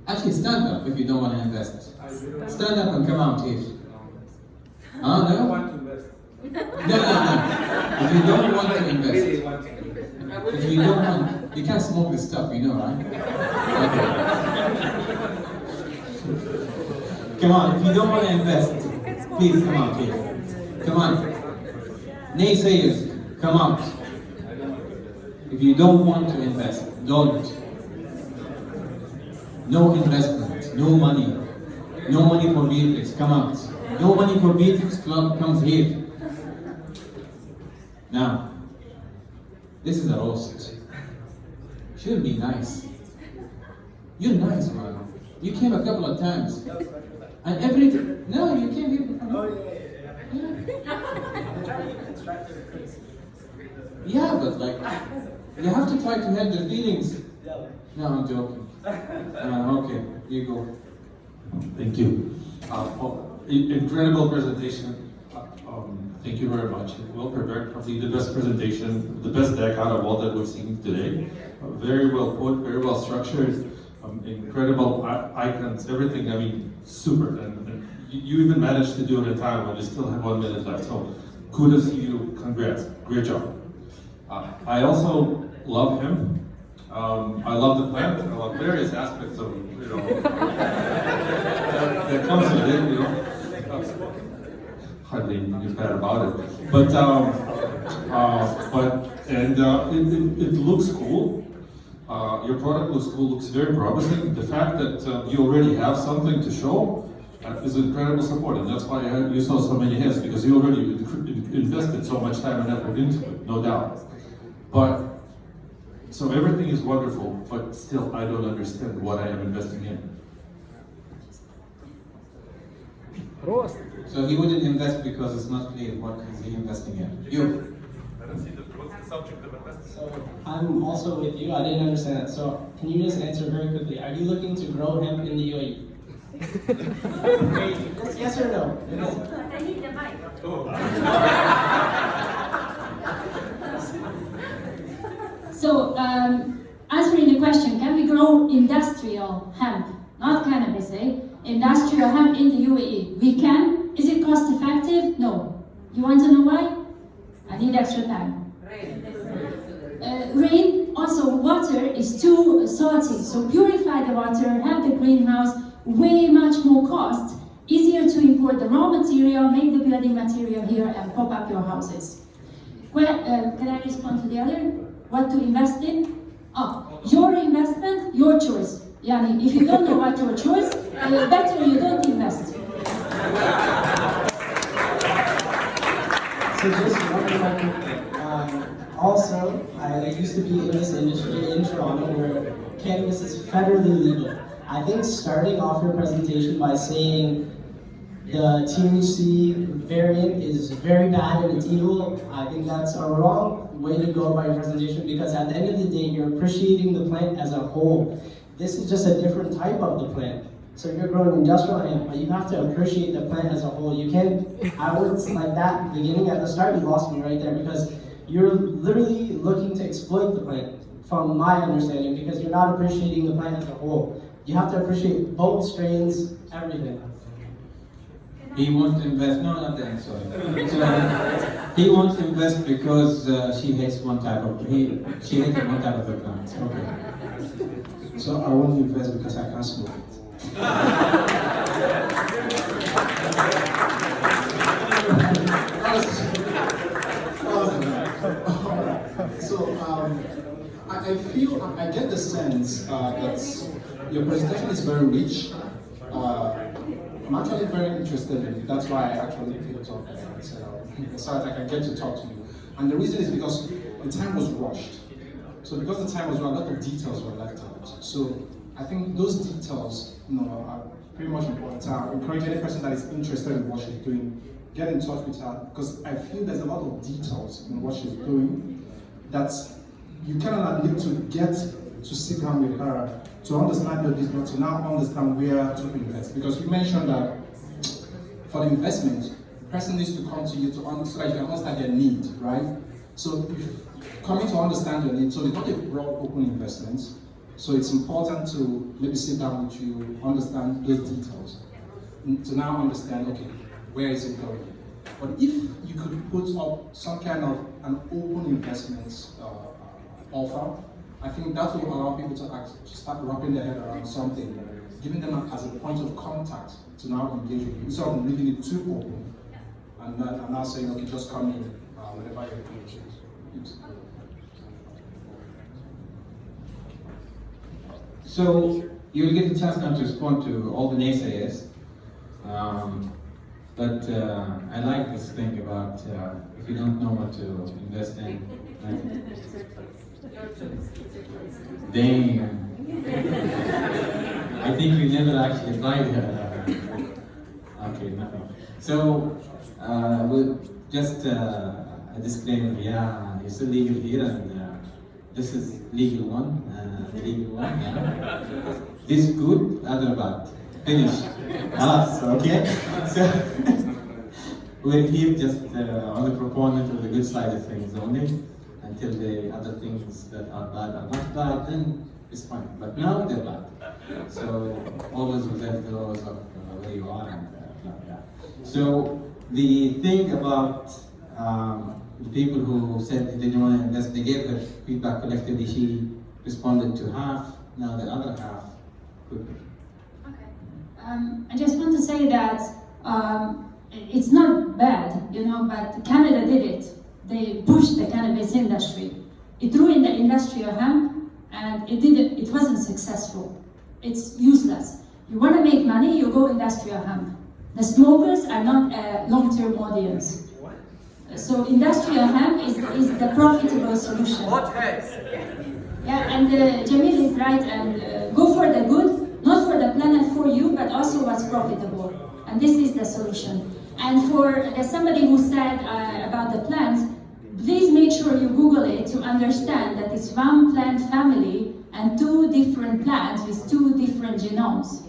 S1: Actually, stand up if you don't want to invest. Stand up and come out here. No? I want to invest. No. If you don't want to invest. If you don't want, you can't smoke this stuff, you know, right? Okay. Come on, if you don't want to invest, please come out here. Come on. Naysayers, come out. If you don't want to invest, don't. No investment, no money. No money for Beatrix, come out. No money for Beatrix Club comes here. Now, this is a roast. Should be nice. You're nice, man. You came a couple of times. And no, you came here before. Yeah, but like, you have to try to help their feelings. No, I'm joking. Okay, you go.
S21: Thank you. Incredible presentation. Thank you very much. Well prepared, probably the best presentation, the best deck out of all that we've seen today. Very well put, very well structured, incredible icons, everything. I mean, super. And you even managed to do it in time when you still have 1 minute left. So kudos to you. Congrats. Great job. I also love him. I love the plant. I love various aspects of that comes with it. Hardly get bad about it, but it looks cool. Your product looks cool, looks very promising. The fact that you already have something to show is incredible support, and that's why you saw so many hits, because you already invested so much time and effort into it, no doubt. But so everything is wonderful, but still I don't understand what I am investing in.
S1: So he wouldn't invest because it's not clear what is he investing in. You.
S22: I don't see what's the subject of investment.
S6: So I'm also with you. I didn't understand that. So can you just answer very quickly? Are you looking to grow hemp in the UAE? Yes or no?
S3: I need the mic.
S20: So, answering the question, can we grow industrial hemp? Not cannabis, eh? Industrial hemp in the UAE. We can. Is it cost effective? No. You want to know why? I need extra time. Rain, also water is too salty. So purify the water, have the greenhouse, way much more cost. Easier to import the raw material, make the building material here and pop up your houses. Well, can I respond to the other? What to invest in? Oh, your investment, your choice. Yani, if you don't know what your choice, better you don't invest.
S6: So just one more quick thing. Also, I used to be in this industry in Toronto where cannabis is federally legal. I think starting off your presentation by saying the THC variant is very bad and it's evil, I think that's a wrong way to go about your presentation, because at the end of the day, you're appreciating the plant as a whole. This is just a different type of the plant. So you're growing industrial hemp, but you have to appreciate the plant as a whole. You can't, I would, like that beginning at the start, you lost me right there, because you're literally looking to exploit the plant, from my understanding, because you're not appreciating the plant as a whole. You have to appreciate both strains, everything.
S1: He won't invest. No, not the end. Sorry. So, he wants to invest because she hates one type of. She hates one type of the plants. Okay.
S5: So I won't invest because I can't smoke it. So I feel, I get the sense that your presentation is very rich. I'm actually very interested in it. That's why I actually picked up and said, so that I can get to talk to you. And the reason is because the time was rushed. So because the time was rushed, a lot of details were left out. So I think those details, are pretty much important. I encourage any person that is interested in what she's doing, get in touch with her, because I feel there's a lot of details in what she's doing that you cannot need to get to sit down with her to understand the business, to now understand where to invest. Because you mentioned that for the investment, the person needs to come to you so that you can understand their need, right? So if coming to understand your need, so it's not a broad open investment. So it's important to maybe sit down with you, understand those details, to now understand, okay, where is it going? But if you could put up some kind of an open investment offer, I think that will allow people to start wrapping their head around something, giving them as a point of contact to now engage with you, instead of leaving it too open, and now saying, okay, just come in whenever you're engaged.
S1: So you'll get a chance now to respond to all the naysayers, but I like this thing about if you don't know what to invest in. Damn. I think we never actually tried that. Okay, nothing. So we'll just a disclaimer. Yeah, it's illegal here, and this is legal one. The legal one. Yeah. This good, other bad. Finish. Okay. So we're here just on the proponent of the good side of things only. Until the other things that are bad are not bad, then it's fine. But now they're bad. So always observe the laws of where you are and yeah. So the thing about the people who said they didn't want to invest, they gave her feedback collectively. She responded to half. Now the other half could be.
S20: Okay. I just want to say that it's not bad, but Canada did it. They pushed the cannabis industry. It ruined the industry of hemp, and it wasn't successful. It's useless. You want to make money, you go industrial hemp. The smokers are not a long-term audience. So industrial hemp is the profitable solution. Yeah, and Jamil is right, and go for the good, not for the planet, for you, but also what's profitable. And this is the solution. And for somebody who said about the plants, please make sure you Google it to understand that it's one plant family and two different plants with two different genomes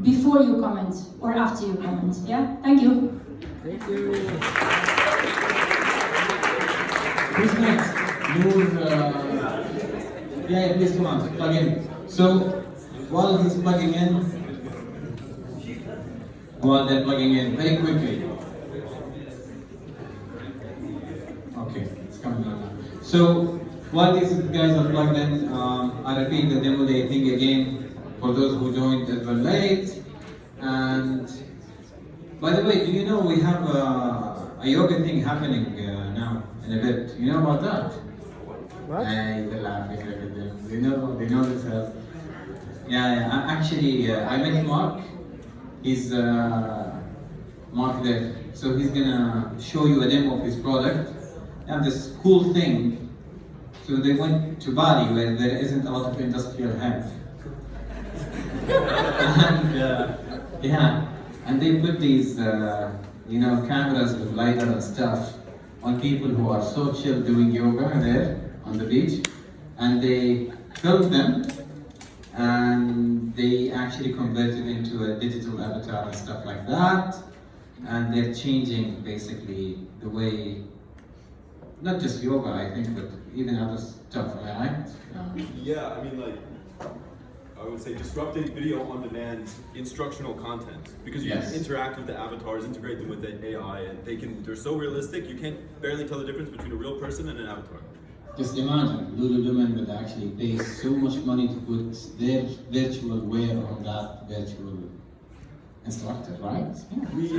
S20: before you comment or after you comment. Yeah? Thank you.
S4: Thank you.
S1: Who's next? Yeah, please come on, plug in. So while he's plugging in, while they're plugging in, very quickly. Okay, it's coming on now. So while these guys are plugged in, I repeat the demo day thing again for those who joined a little late. And by the way, do you know we have a yoga thing happening now in a bit? You know about that?
S4: What?
S1: They're laughing at them. They know themselves. Yeah. Actually, I met Mark. He's Mark there. So he's gonna show you a demo of his product. They have this cool thing. So they went to Bali where there isn't a lot of industrial hemp. And they put these cameras with LiDAR and stuff on people who are so chill doing yoga there on the beach, and they filmed them, and they actually converted into a digital avatar and stuff like that, and they're changing basically the way, not just yoga I think, but even other stuff, am I right?
S14: Yeah, I mean I would say, disrupting video on demand instructional content, because you
S1: Yes.
S14: can interact with the avatars, integrate them with the AI, and they're so realistic you can't barely tell the difference between a real person and an avatar.
S1: Just imagine, Lululemon would actually pay so much money to put their virtual wear on that virtual instructor, right?
S14: We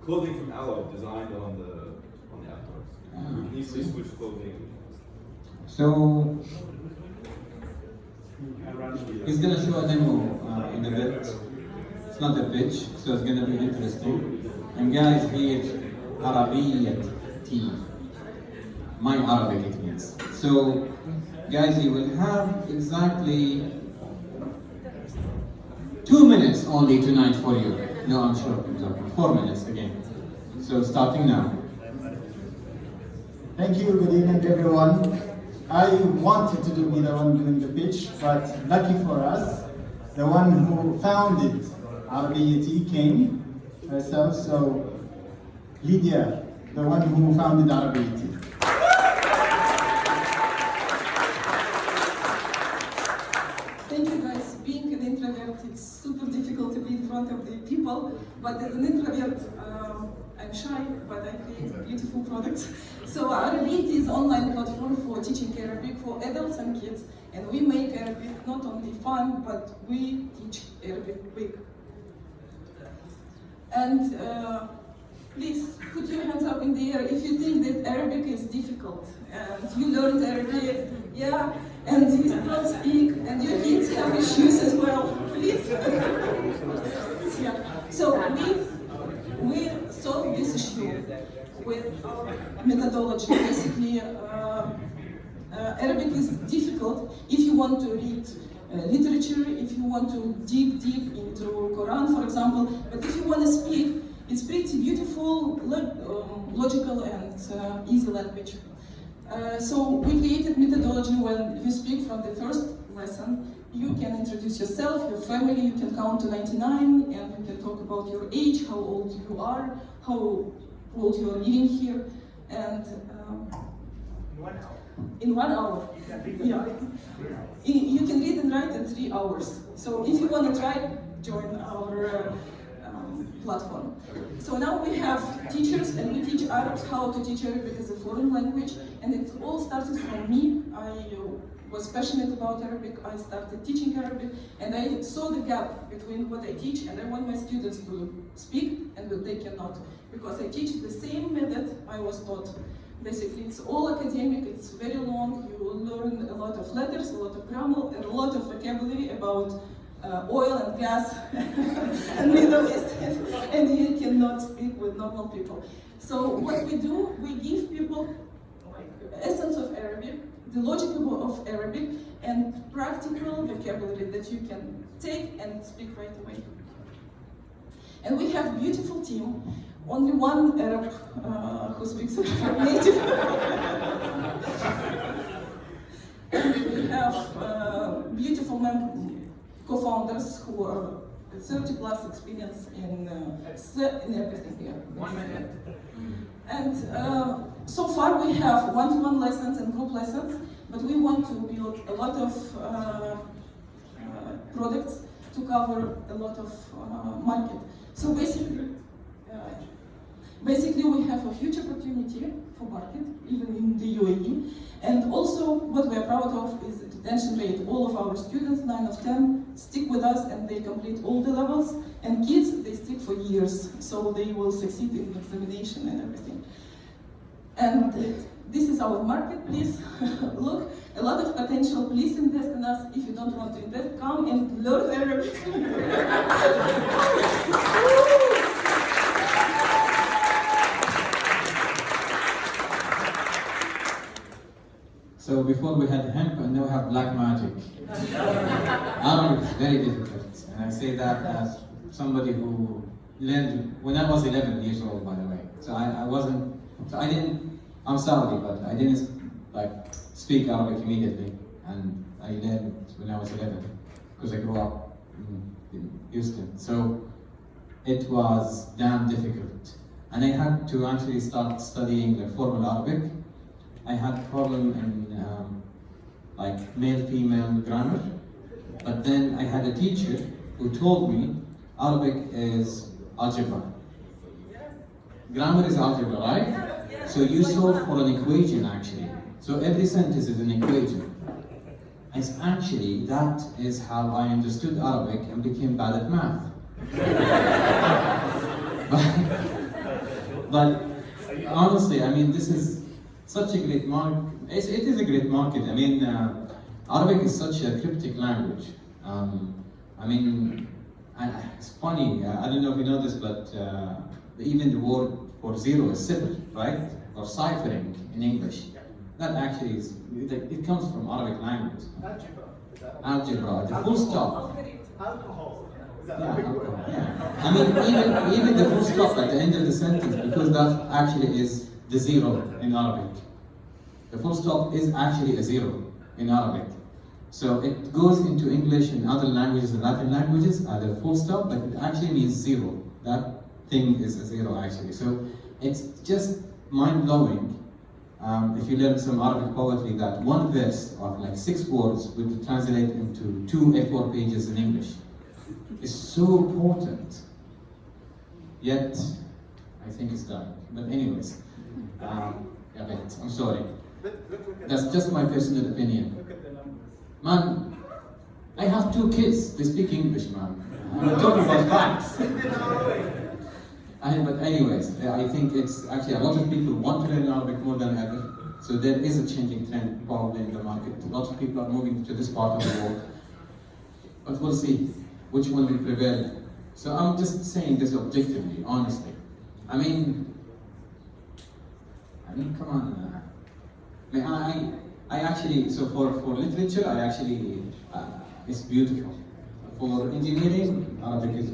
S14: clothing from Aloe designed on the avatars. We can easily switch clothing.
S1: So, he's gonna show a demo in a bit. It's not a pitch, so it's gonna be interesting. And guys, here, Arabiyyat tea. My Arabic it means. So, guys, you will have exactly 2 minutes only tonight for you. No, I'm sure, I'm joking. 4 minutes again. So, starting now.
S10: Thank you, good evening everyone. I wanted to be the one doing the pitch, but lucky for us, the one who founded Arabiyyat came herself, so Lydia, the one who founded Arabiyyat.
S7: Thank you guys. Being an introvert, it's super difficult to be in front of the people, but as an introvert, I'm shy, but I create beautiful products. So Arabiyyat is an online platform for teaching Arabic for adults and kids, and we make Arabic not only fun, but we teach Arabic quick. And please put your hands up in the air if you think that Arabic is difficult and you learned Arabic, yeah, and you don't speak, and your kids have issues as well. Please. Yeah. So we solve this issue with our methodology. Basically, Arabic is difficult if you want to read literature, if you want to dig deep into Quran, for example. But if you want to speak, it's pretty beautiful, logical, and easy language. So we created methodology when you speak from the first lesson. You can introduce yourself, your family, you can count to 99, and you can talk about your age, how old you are, how old you are living here, and in 1 hour. Yeah. You can read and write in 3 hours. So if you want to try, join our platform. So now we have teachers, and we teach Arabs how to teach Arabic as a foreign language, and it all started from me. I was passionate about Arabic. I started teaching Arabic, and I saw the gap between what I teach and I want my students to speak and what they cannot, because I teach the same method I was taught. Basically, it's all academic, it's very long, you will learn a lot of letters, a lot of grammar, and a lot of vocabulary about oil and gas and Middle East, and you cannot speak with normal people. So what we do, we give people essence of Arabic, the logic of Arabic, and practical vocabulary that you can take and speak right away. And we have a beautiful team. Only one Arab who speaks Arabic native. And we have beautiful co-founders who are 30 plus experience in everything here.
S3: 1 minute.
S7: And so far we have one-to-one lessons and group lessons, but we want to build a lot of products to cover a lot of market. So basically we have a huge opportunity for market, even in the UAE. And also what we are proud of is the retention rate. All of our students, 9 of 10, stick with us and they complete all the levels. And kids, they stick for years, so they will succeed in examination and everything. And this is our market, please. Look, a lot of potential. Please invest in us. If you don't want to invest, come and learn Arabic.
S1: So before we had hemp, and now we have black magic. Arabic is very difficult, and I say that as somebody who learned when I was 11 years old, by the way. So I'm Saudi, but I didn't speak Arabic immediately, and I learned when I was 11 because I grew up in Houston. So it was damn difficult, and I had to actually start studying the formal Arabic. I had problem in male-female grammar, But then I had a teacher who told me Arabic is algebra. Grammar is algebra, right? So you solve for an equation actually. So every sentence is an equation. And actually, that is how I understood Arabic and became bad at math. but honestly, I mean, this is such a great market. It is a great market. I mean, Arabic is such a cryptic language. I mean, it's funny. I don't know if you know this, but even the word for zero is sifr, right? Or ciphering in English. That actually is, it comes from Arabic language. Algebra, the full stop.
S12: Alcohol.
S1: Yeah, alcohol, yeah. I mean, even the full stop at the end of the sentence, because that actually is the zero in Arabic. The full stop is actually a zero in Arabic. So it goes into English and other languages and Latin languages as a full stop, but it actually means zero. That thing is a zero actually. So it's just mind-blowing. If you learn some Arabic poetry, that one verse of like 6 words would translate into 2 A4 pages in English. It's so important. Yet, I think it's done. But anyways, yeah, but I'm sorry. That's just my personal opinion. Man, I have 2 kids. They speak English, man. I'm not talking about facts. But anyways, I think it's actually a lot of people want to learn Arabic more than ever. So there is a changing trend probably in the market. A lot of people are moving to this part of the world. But we'll see which one will prevail. So I'm just saying this objectively, honestly. I mean, come on. I actually, so for literature, I actually, it's beautiful. For engineering, Arabic is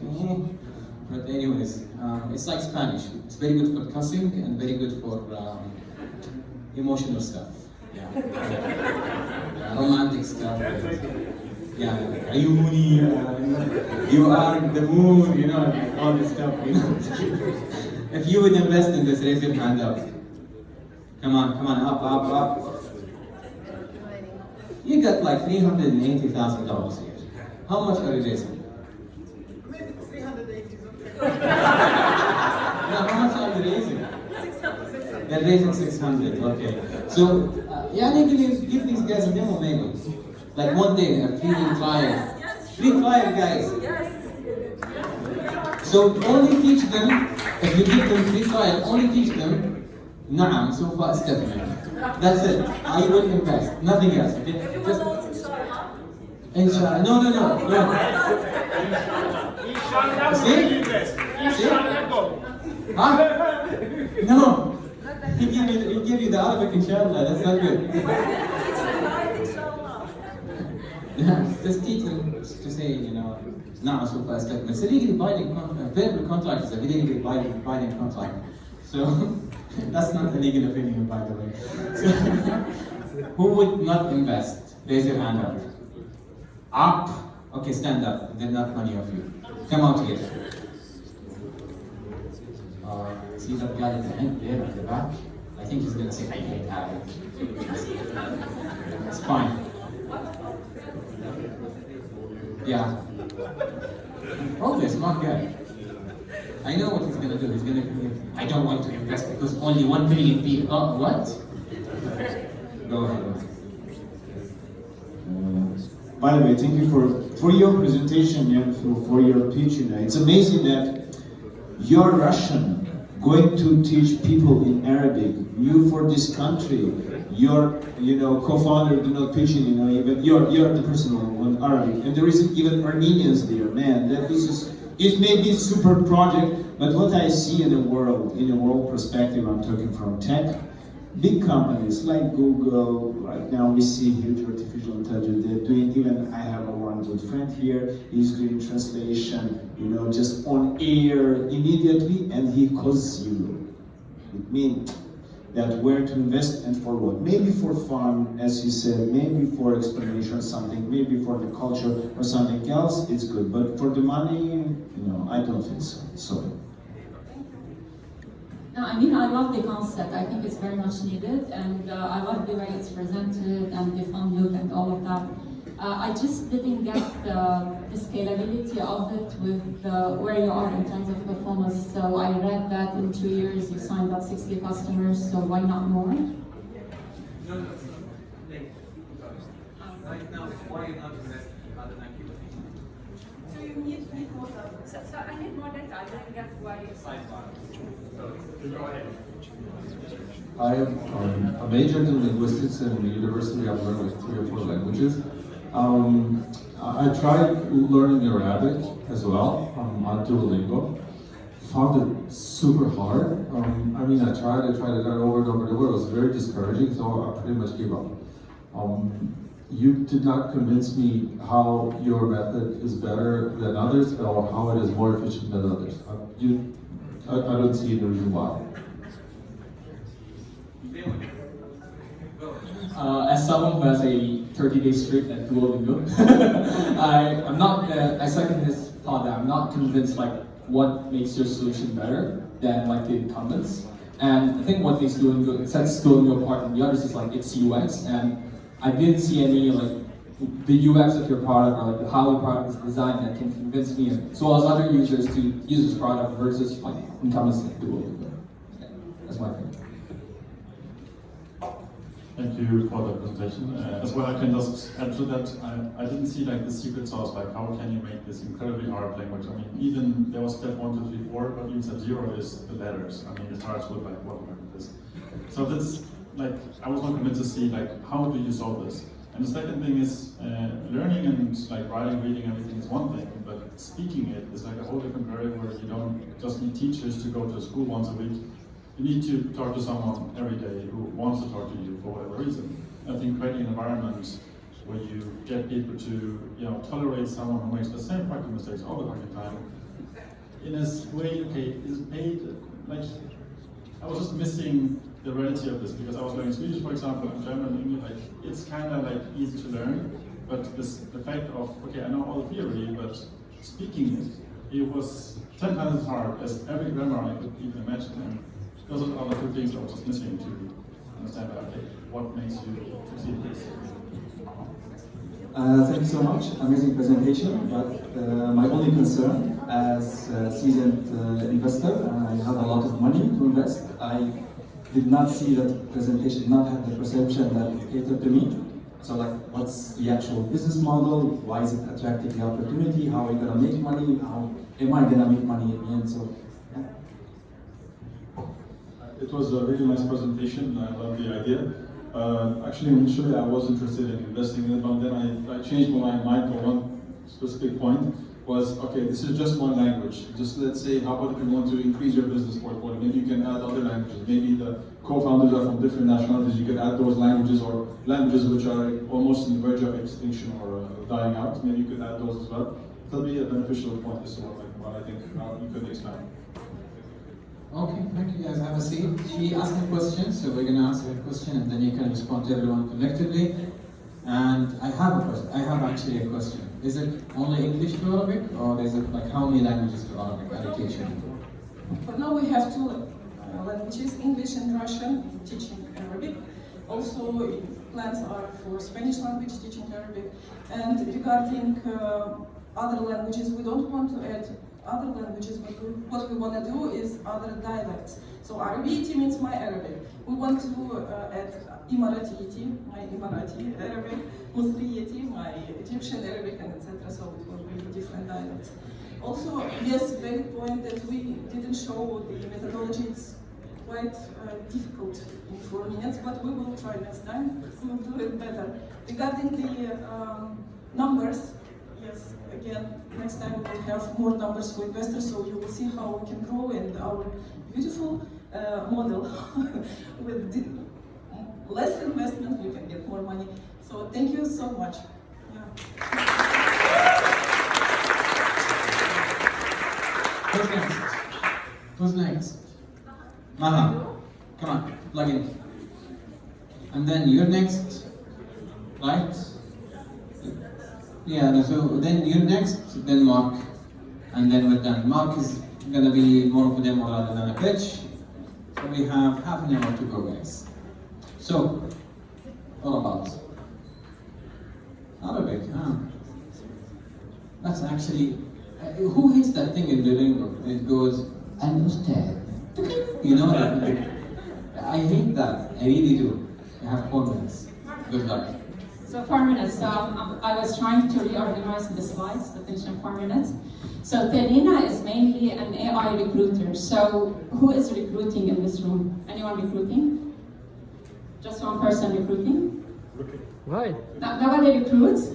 S1: but anyways, it's like Spanish. It's very good for cussing and very good for emotional stuff. Yeah. Romantic stuff. Yeah, Ayuni, you are the moon, you know, all this stuff, you know. If you would invest in this, raise your hand up. Come on, up. You got like $380,000 here. How much are you raising? Now, how much are you raising? 600. They're raising 600, okay. So, give these guys a demo maybe. Like one day, a free trial. Free trial, guys. So, only teach them, if you give them free trial, only teach them, Naam, so far استثمر. That's it. I will invest, nothing else. Okay? Just, Inshallah. No. See? Huh? No. He give you the Arabic inshallah, that's not good. Yeah, just teach them to say, you know, nah, so fast. It's a legally binding contract. Verbal contract is a legally binding contract. So, that's not a legal opinion, by the way. So, who would not invest? Raise your hand up. Up. Okay, stand up. There are not many of you. Come out here. See that guy at the end there at the back? I think he's going to say, I hate Arabic. It's fine. Yeah. Probably a smart guy. I know what he's going to do. He's going to, I don't want to invest because only 1 billion people. Oh, what? Go ahead.
S8: By the way, thank you for your presentation and for your teaching. It's amazing that you're Russian, going to teach people in Arabic. You for this country, your co-founder do not teaching, even you're the person on Arabic, and there isn't even Armenians there. Man, it may be a super project, but what I see in the world, in a world perspective, I'm talking from tech. Big companies like Google, right now we see huge artificial intelligence. They're doing, even I have one good friend here, he's doing translation, just on air immediately, and he costs zero. It means that where to invest and for what? Maybe for fun, as you said, maybe for explanation or something, maybe for the culture or something else, it's good. But for the money, I don't think so. Sorry.
S2: No, I mean, I love the concept. I think it's very much needed, and I love the way it's presented and the fun look and all of that.
S9: I just didn't get the scalability of it with where you are in terms of performance. So I read that in 2 years you signed up 60 customers, so why not more?
S3: Right now, why you not invest other than people? So you need more data. So I need more data. I didn't get why you So go ahead.
S21: I have majored in linguistics in the university. I've learned like 3 or 4 languages. I tried learning Arabic as well on Duolingo. Found it super hard. I mean, I tried it over and over and over. It was very discouraging, so I pretty much gave up. You did not convince me how your method is better than others or how it is more efficient than others. I don't see any reason why.
S13: As someone who has a 30-day streak at Duolingo, I second his thought that I'm not convinced like what makes your solution better than like the incumbents. And I think what makes Duolingo, it sets Duolingo apart from the others is like its UX. And I didn't see any like the UX of your product or like how the product is designed that can convince me as well as other users to use this product versus like incumbents like Duolingo. That's my opinion.
S23: Thank you for the presentation. As well, I can just add to that. I didn't see like the secret sauce, like how can you make this incredibly hard language? I mean, even there was step 1, 2, 3, 4, but even step 0 is the letters. I mean, it starts with like what like this. So that's like I was not convinced to see like how do you solve this. And the second thing is learning and like writing, reading, everything is one thing, but speaking it is like a whole different area where you don't just need teachers to go to school once a week. You need to talk to someone every day who wants to talk to you for whatever reason. I think creating an environment where you get people to tolerate someone who makes the same fucking mistakes all the fucking time in a way, okay, is paid. Like, I was just missing the reality of this because I was learning Swedish, for example, and German, and English. Like, it's kind of like easy to learn, but the fact of, okay, I know all the theory, but speaking it was 10 times as hard as every grammar I could even imagine. And those are the 2 things I was just missing to understand that, okay, what makes you succeed in this.
S24: Thank you so much. Amazing presentation. But my only concern as a seasoned investor, I have a lot of money to invest. I did not see that presentation, did not have the perception that catered to me. So like, what's the actual business model? Why is it attractive, the opportunity? How are you gonna make money? How am I gonna make money at the end? So, yeah.
S11: It was a really nice presentation. I love the idea. Actually, initially I was interested in investing in it, but then I changed my mind for one specific point. Was, okay, this is just one language. Just let's say, how about if you want to increase your business portfolio? Maybe you can add other languages. Maybe the co-founders are from different nationalities. You can add those languages or languages which are almost on the verge of extinction or dying out. Maybe you could add those as well. That'll be a beneficial point. This is what I think you could expand.
S1: Okay, thank you guys. Have a seat. She asked a question, so we're gonna answer her question and then you can respond to everyone collectively. And I have a question. I have actually a question. Is it only English to Arabic, or is it like how many languages to Arabic allocation?
S7: For now we have 2 languages, English and Russian, teaching Arabic. Also plans are for Spanish language, teaching Arabic. And regarding other languages, we don't want to add other languages, but what we want to do is other dialects. So Arabiyeti means my Arabic. We want to add Imaratiyeti, my Emirati Arabic, Musriyeti, my Egyptian Arabic, and etc. So it will be different dialects. Also, yes, very point that we didn't show the methodology. It's quite difficult in 4 minutes, but we will try next time. We will do it better. Regarding the numbers, yes, again, next time we will have more numbers for investors, so you will see how we can grow and our beautiful model with less investment, we can get more money. So thank you so much. Yeah.
S1: Who's next? Who's next? Maha, come on, plug in. And then you're next, right? Yeah, no, so then you're next, then Mark, and then we're done. Mark is gonna be more of a demo rather than a pitch. So we have half an hour to go, guys. So, all about Arabic. That's actually, who hits that thing in bilingual? It goes, Al-Ustad. You know, I hate that. I really do. I have 4 minutes. Good luck.
S9: So 4 minutes. I was trying to reorganize the slides to finish in 4 minutes. So Telina is mainly an AI recruiter. So who is recruiting in this room? Anyone recruiting? Just one person recruiting?
S4: Why?
S9: Nobody recruits?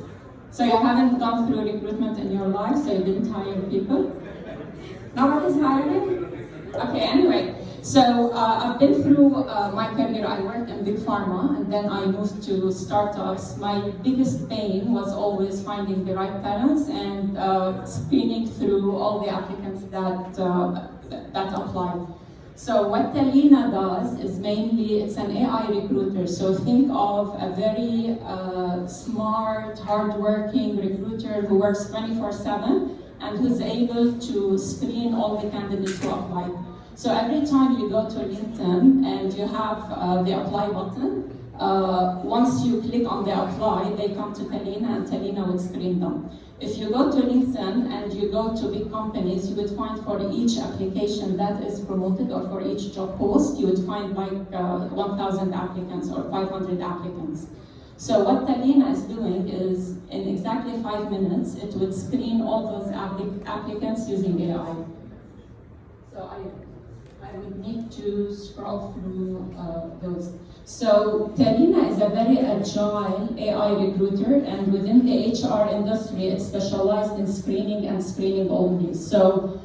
S9: So you haven't gone through recruitment in your life, so you didn't hire people? Nobody's hiring? Okay, anyway. So I've been through my career. I worked in big pharma, and then I moved to startups. My biggest pain was always finding the right talents and screening through all the applicants that applied. So what Telina does is mainly, it's an AI recruiter. So think of a very smart, hardworking recruiter who works 24/7 and who's able to screen all the candidates who apply. So every time you go to LinkedIn and you have the apply button, once you click on the apply, they come to Telina and Telina would screen them. If you go to LinkedIn and you go to big companies, you would find for each application that is promoted or for each job post, you would find like 1,000 applicants or 500 applicants. So what Telina is doing is, in exactly 5 minutes, it would screen all those applicants using AI. So I would need to scroll through those. So Telina is a very agile AI recruiter, and within the HR industry, it's specialized in screening and screening only. So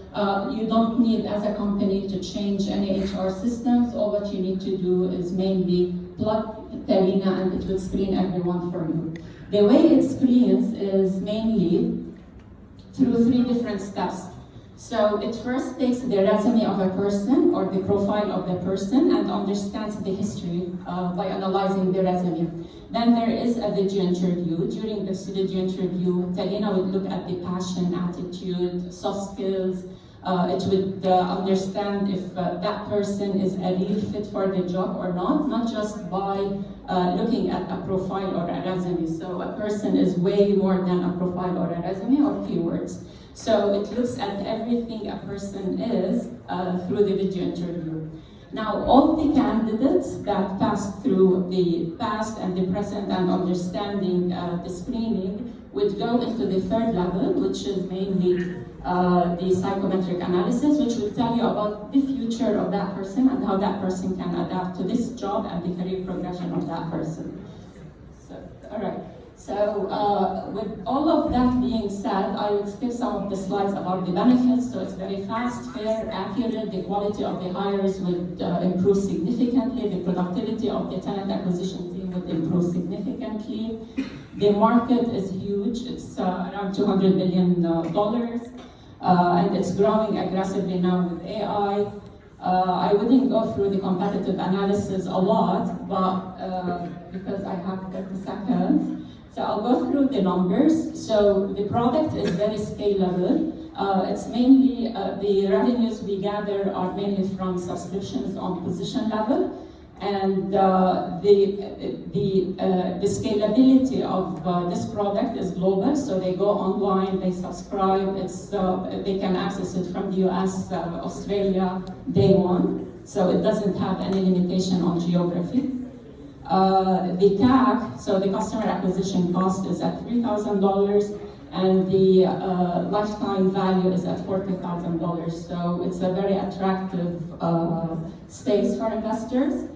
S9: you don't need, as a company, to change any HR systems. All what you need to do is mainly plug Telina and it will screen everyone for you. The way it screens is mainly through 3 different steps. So it first takes the resume of a person or the profile of the person and understands the history by analyzing the resume. Then there is a video interview. During this video interview, Telina would look at the passion, attitude, soft skills. It would understand if that person is a real fit for the job or not just by looking at a profile or a resume. So a person is way more than a profile or a resume or keywords. So it looks at everything a person is through the video interview. Now, all the candidates that passed through the past and the present and understanding the screening would go into the 3rd level, which is mainly the psychometric analysis, which will tell you about the future of that person and how that person can adapt to this job and the career progression of that person. So, all right. So with all of that being said, I will skip some of the slides about the benefits. So it's very fast, fair, accurate. The quality of the hires would improve significantly. The productivity of the talent acquisition team would improve significantly. The market is huge. It's around $200 billion. And it's growing aggressively now with AI. I wouldn't go through the competitive analysis a lot, but because I have 30 seconds. So I'll go through the numbers. So the product is very scalable. It's mainly, the revenues we gather are mainly from subscriptions on position level. And the scalability of this product is global. So they go online, they subscribe, they can access it from the US, Australia, day one. So it doesn't have any limitation on geography. The CAC, so the customer acquisition cost, is at $3,000, and the lifetime value is at $40,000. So it's a very attractive space for investors.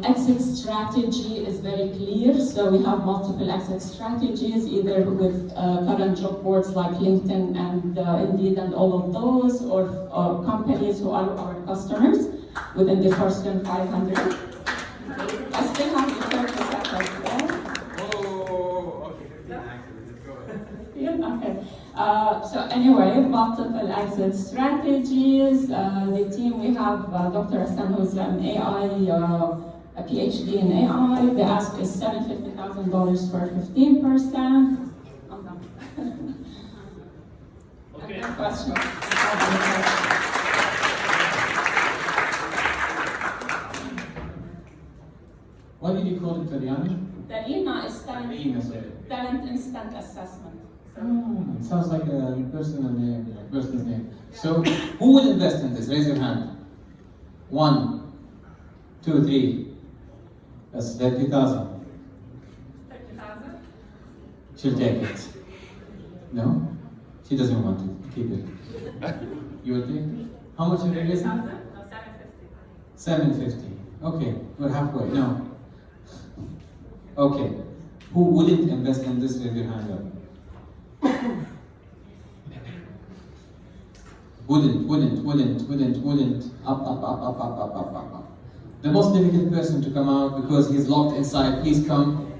S9: Exit strategy is very clear. So we have multiple exit strategies, either with current job boards like LinkedIn and Indeed and all of those, or companies who are our customers within the Fortune 500. I still have the 30 seconds left.
S1: Oh, okay.
S9: Yeah, okay. So anyway, multiple exit strategies. The team, we have Dr. Hassan, who's an AI, a PhD in AI. The ask is $750,000 for 15%. I'm done. Okay. Questions?
S1: What did you call it, Taliana?
S9: Telina is talent instant assessment.
S1: Sounds like a personal name, a person's name. So, who will invest in this? Raise your hand. 1, 2, 3. That's 30,000.
S3: 30,000?
S1: She'll take it. No? She doesn't want it. Keep it. You will take it? How much are you raising?
S3: 30,000? No, 750.
S1: 750. Okay, we're halfway. No. Okay. Who wouldn't invest in this? Raise your hand up. Wouldn't. Up. The most difficult person to come out because he's locked inside. Please come.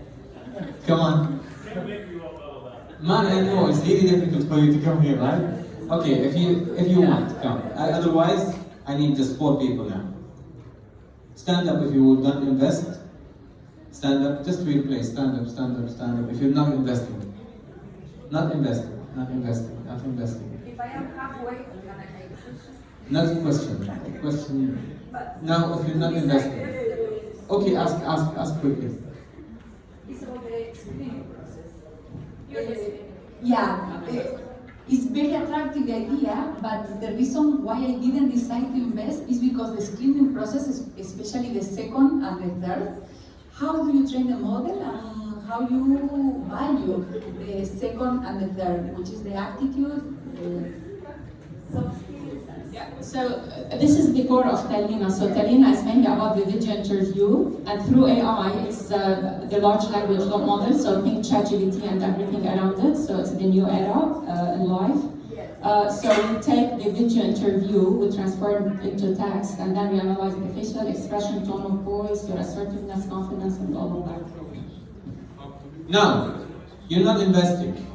S1: Come on. Man, I know it's really difficult for you to come here, right? Okay, if you want, come. Otherwise, I need just 4 people now. Stand up if you will not invest. Stand up, just real place. Stand up. If you're not investing. Not investing.
S3: If I am halfway, can I make it?
S1: Not a question. Now, if you're not investing. Okay, ask quickly.
S3: It's about the screening process.
S15: It's very attractive, the idea, but the reason why I didn't decide to invest is because the screening process, especially the second and the third, how do you train the model and how you value the second and the third, which is the attitude, soft skills.
S9: So this is the core of Talina. So Talina is mainly about the video interview, and through AI, it's the large language model. So think ChatGPT and everything around it. So it's the new era in life. So we take the video interview, we transform it into text, and then we analyze the facial expression, tone of voice, your assertiveness, confidence, and all of that.
S1: Now, you're not investing.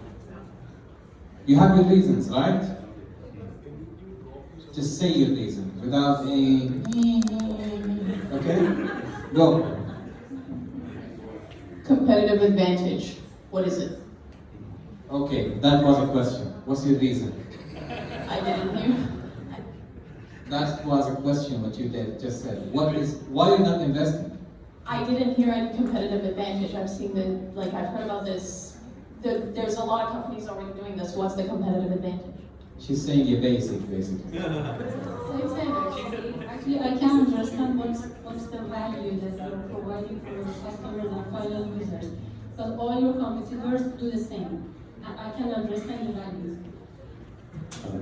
S1: You have your reasons, right? Just say your reason without a. Okay? Go.
S16: Competitive advantage. What is it?
S1: Okay, that was a question. What's your reason?
S16: I didn't hear.
S1: That was a question what you just said. Why you're not investing?
S16: I didn't hear any competitive advantage. I've seen I've heard about this. There's a lot of companies already doing this. What's the competitive advantage?
S1: She's saying you're basically.
S9: Actually, I can understand what's the value that you're providing for your customers and final users. But all your competitors do the same. I can understand the values.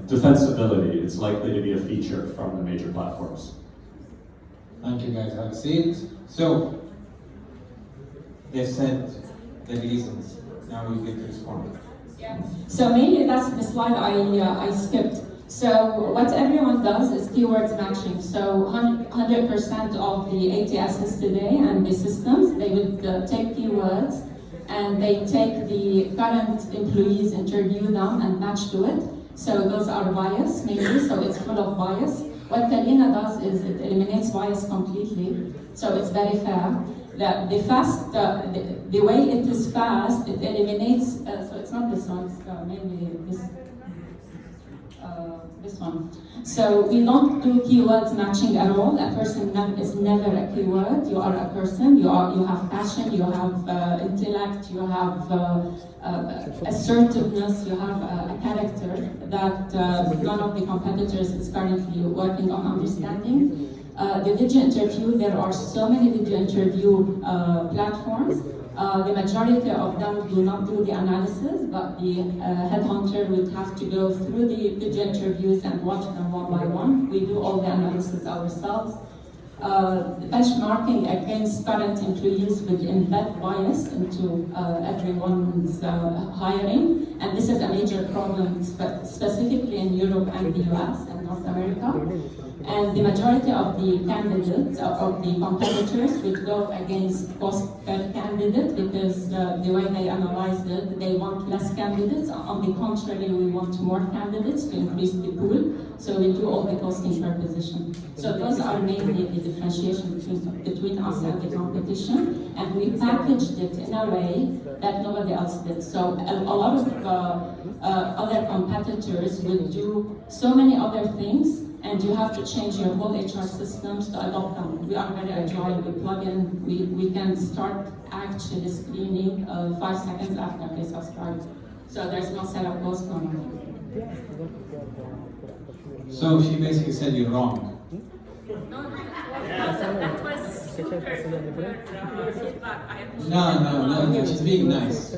S17: Defensibility, it's likely to be a feature from the major platforms.
S1: Thank you guys, have a seat. So, they said the reasons. Now we get to respond.
S9: So mainly that's the slide I skipped. So what everyone does is keywords matching. So 100% of the ATSs today and the systems, they would take keywords and they take the current employees, interview them and match to it. So those are bias mainly, so it's full of bias. What Talina does is it eliminates bias completely, so it's very fair. The way it is fast, it eliminates, so it's not this one, it's mainly this one. So we don't do keywords matching at all. A person is never a keyword. You are a person, you have passion, you have intellect, you have assertiveness, you have a character that none of the competitors is currently working on understanding. The video interview, there are so many video interview platforms. The majority of them do not do the analysis, but the headhunter would have to go through the video interviews and watch them one by one. We do all the analysis ourselves. Benchmarking against current employees would embed bias into everyone's hiring, and this is a major problem, specifically in Europe and the US and North America. And the majority of the candidates, of the competitors, would go against cost per candidate because the way they analyze it, they want less candidates. On the contrary, we want more candidates to increase the pool. So we do all the costing per position. So those are mainly the differentiation between us and the competition. And we packaged it in a way that nobody else did. So a lot of other competitors will do so many other things, and you have to change your whole HR systems to adopt them. We are very agile, we plug in, we can start actually screening 5 seconds after they subscribe. So there's no setup cost, no nothing.
S1: So she basically said you're wrong.
S3: That was super feedback. I appreciate
S1: No, she's being nice.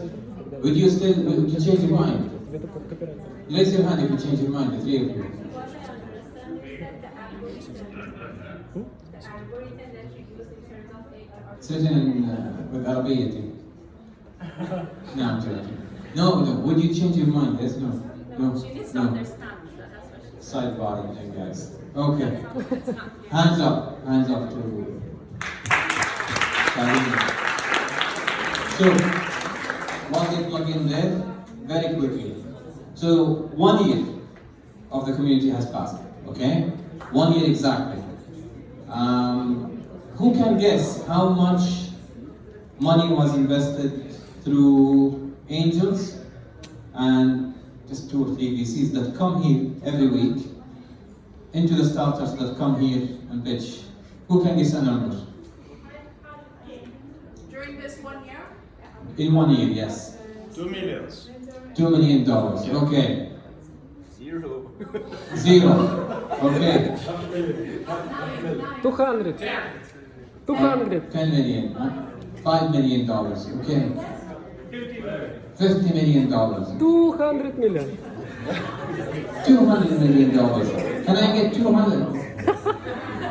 S1: Would you change your mind? Raise your hand if you change your mind, the three of you. It's written in, with Arabic. No, I'm joking. No, would you change your mind? Yes, no.
S3: She needs to understand that. That's what she said.
S1: Sidebar thing, guys. Okay. Hands up to Karina. So, what they plug in there, very quickly. So, 1 year of the community has passed, okay? 1 year exactly. Who can guess how much money was invested through angels and just 2 or 3 VCs that come here every week into the startups that come here and pitch? Who can guess a number?
S3: During this 1 year?
S1: In 1 year, yes.
S6: 2 million.
S1: $2 million. Okay.
S6: Zero.
S1: Okay.
S4: 200. 200.
S1: 10 million. Huh? $5 million. Okay. $50 million.
S4: 200 million.
S1: $200 million. Can I get 200?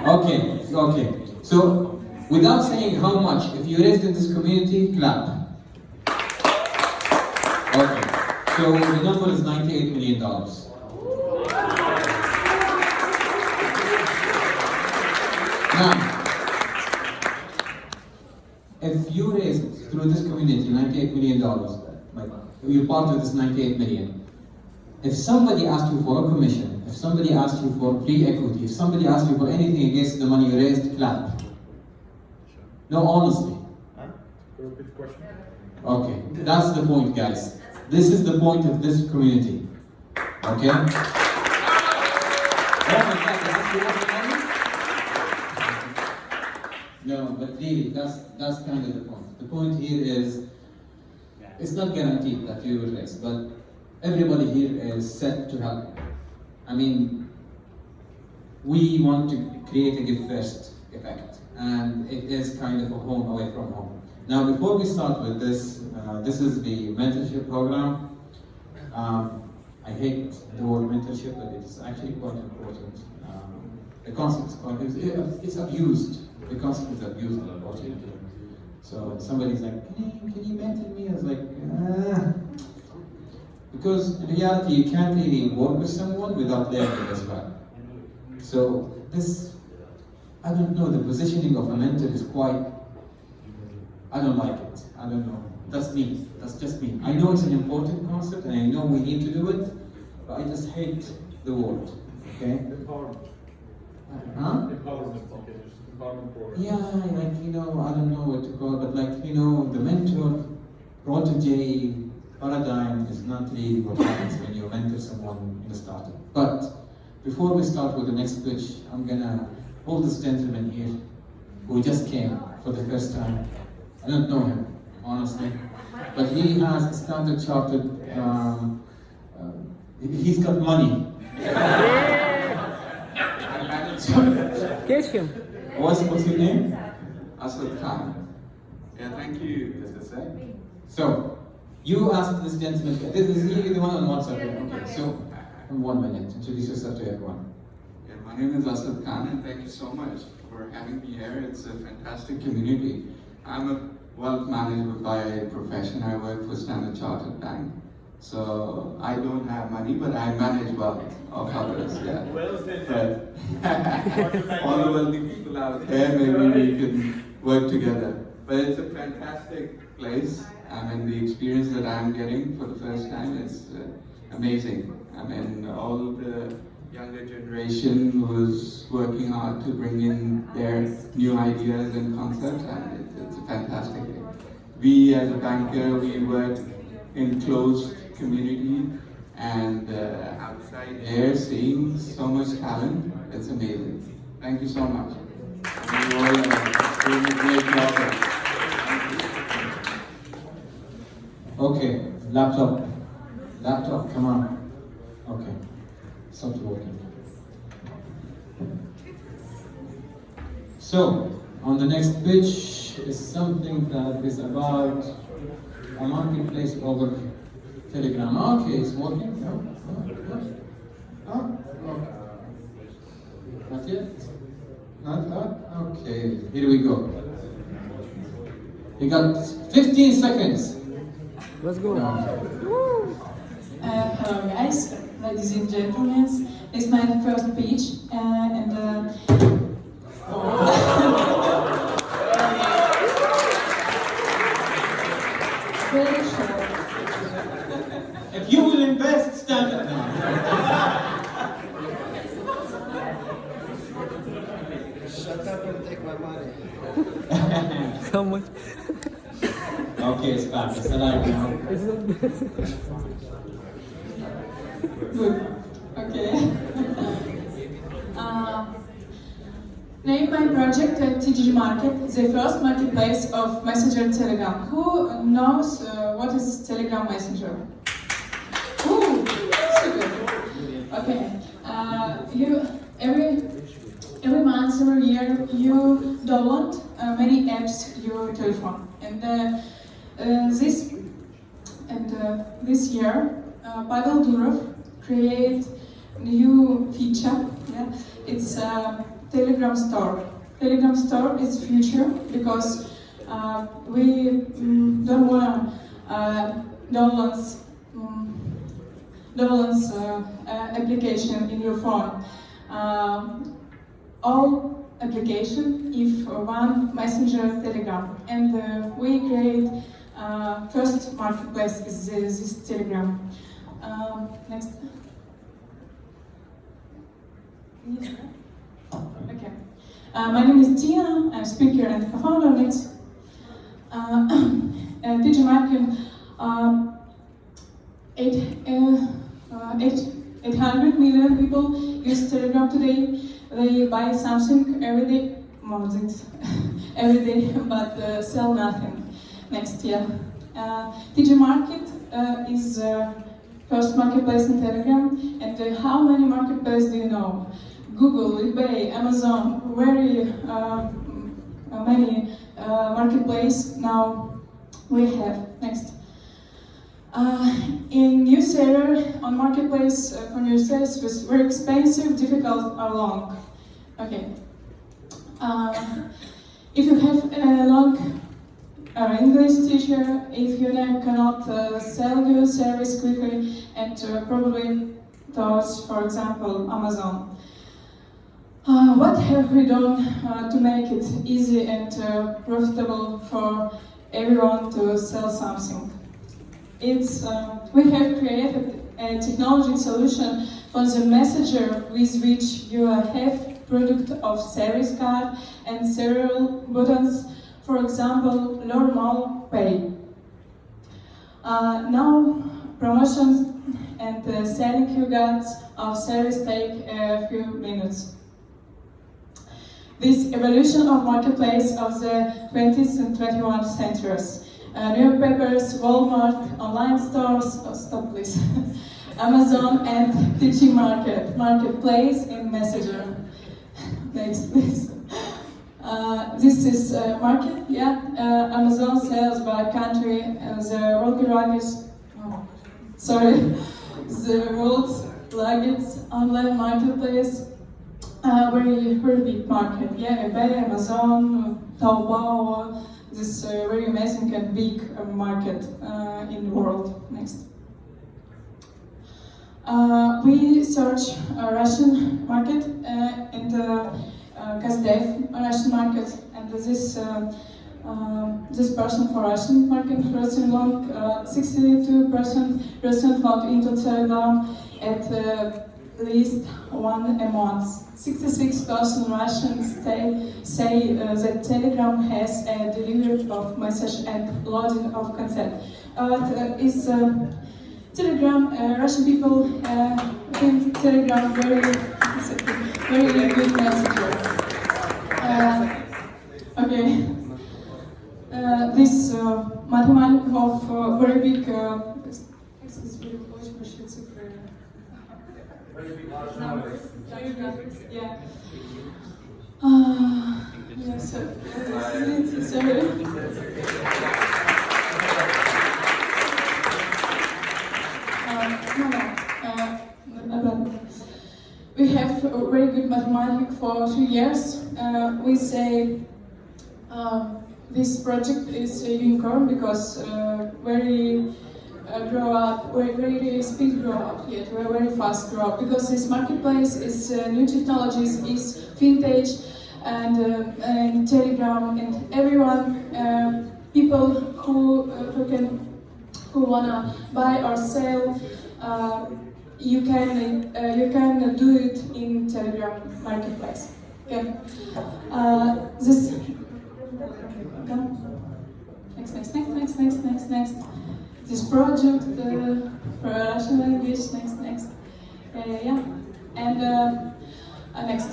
S1: Okay. So, without saying how much, if you raised in this community, clap. Okay. So the number is $98 million. Now, if you raise through this community $98 million, like you're part of this $98 million, if somebody asked you for a commission, if somebody asked you for free equity, if somebody asked you for anything against the money you raised, clap. No, honestly.
S6: Repeat the question.
S1: Okay, that's the point, guys. This is the point of this community. Okay? Oh my God, they asked you what the money? No, but really, that's kind of the point. The point here is, it's not guaranteed that you will raise, but everybody here is set to help. I mean, we want to create a give first effect, and it is kind of a home away from home. Now, before we start with this, this is the mentorship program. I hate the word mentorship, but it is actually quite important. The concept is quite, it's abused. The concept is abused, unfortunately. So somebody's like, can you mentor me? I was like, because in reality, you can't really work with someone without learning as well. So this, I don't know, the positioning of a mentor is quite, I don't like it. I don't know. That's me. That's just me. I know it's an important concept and I know we need to do it, but I just hate the word. Okay?
S6: Empowerment.
S1: Huh?
S6: Empowerment. Okay, just empowerment program.
S1: Yeah, like, I don't know what to call it, but like, the mentor, protege paradigm is not really what happens when you mentor someone in a startup. But before we start with the next pitch, I'm gonna hold this gentleman here who just came for the first time. I don't know him, honestly, but he has a Standard Chartered, he's got money.
S4: Catch him.
S1: What's your name?
S18: Asad Khan. Yeah, thank you.
S1: So, you asked this gentleman, this is he the one on WhatsApp. Okay, so, in 1 minute, introduce yourself to everyone.
S18: Yeah, my name is Asad Khan and thank you so much for having me here. It's a fantastic community. I'm a wealth manager by profession. I work for Standard Chartered Bank. So I don't have money, but I manage wealth of others. Yeah. But all the wealthy people out there, maybe we can work together. But it's a fantastic place. I mean, the experience that I'm getting for the first time is amazing. I mean, all the younger generation who's working hard to bring in their new ideas and concepts, and it's a fantastic thing. We as a banker, we work in closed community and outside there seeing so much talent. It's amazing. Thank you so much. You all doing a great job.
S1: Okay, laptop. Laptop, come on. Okay, stopped working. So, on the next pitch is something that is about a marketplace over Telegram. Okay, it's working. No, okay. Not yet. Not. Okay, here we go. You got 15 seconds.
S4: Let's go.
S5: Hello guys, ladies and gentlemen. It's my first pitch very short.
S1: If you will invest, stand up now.
S19: Shut up and take my money.
S4: How much?
S1: Okay, it's back. It's alive now.
S5: Good. Okay. Name my project TGIF Market, the first marketplace of Messenger Telegram. Who knows what is Telegram Messenger? Ooh, so good. Okay. Every month, every year, you download many apps to your telephone, and this year, Pavel Durov create new feature. Yeah, it's Telegram Store. Telegram Store is future because we don't want to download application in your phone. All application if one messenger Telegram, and we create first marketplace is this Telegram. Next. Okay. My name is Tia. I'm speaker and co-founder. Next. TGIF Market. 800 million people use Telegram today. They buy something every day, every day, but sell nothing. Next year. TGIF Market is first marketplace in Telegram. And how many marketplaces do you know? Google, eBay, Amazon, very many marketplaces now we have. Next. In new seller on marketplace for new sellers was very expensive, difficult, or long. Okay. If you have a long English teacher, if you cannot sell your service quickly, and probably those, for example, Amazon. What have we done to make it easy and profitable for everyone to sell something? We have created a technology solution for the messenger with which you have product of service card and several buttons, for example, learn more, pay. Now promotions and selling you guides of service take a few minutes. This evolution of marketplace of the 20th and 21st centuries. Newspapers, Walmart, online stores, stop please, Amazon and TGIF Marketplace in Messenger. Next please. This is market, yeah. Amazon sells by country, the world's largest online marketplace. Very big market, yeah. eBay, Amazon, Taobao. This very amazing and big market in the world. Next. We search a Russian market and Kazdev Russian market, and this person for Russian market person long 62% log into Telegram at least one a month. 66% Russians say that Telegram has a delivery of message and loading of content. Telegram, Russian people think Telegram very good messenger. Okay. This mathematical of very big Numbers. Yeah. Yes, sorry. We have a very good mathematics for 2 years. We say this project is a unicorn because very grow up, very speed grow up, yet very fast grow up, because this marketplace is new technologies, is vintage, and Telegram, and everyone, people who wanna buy or sell, you can do it in Telegram marketplace. Okay. This. Next. This project for Russian language. Next. Yeah. And next.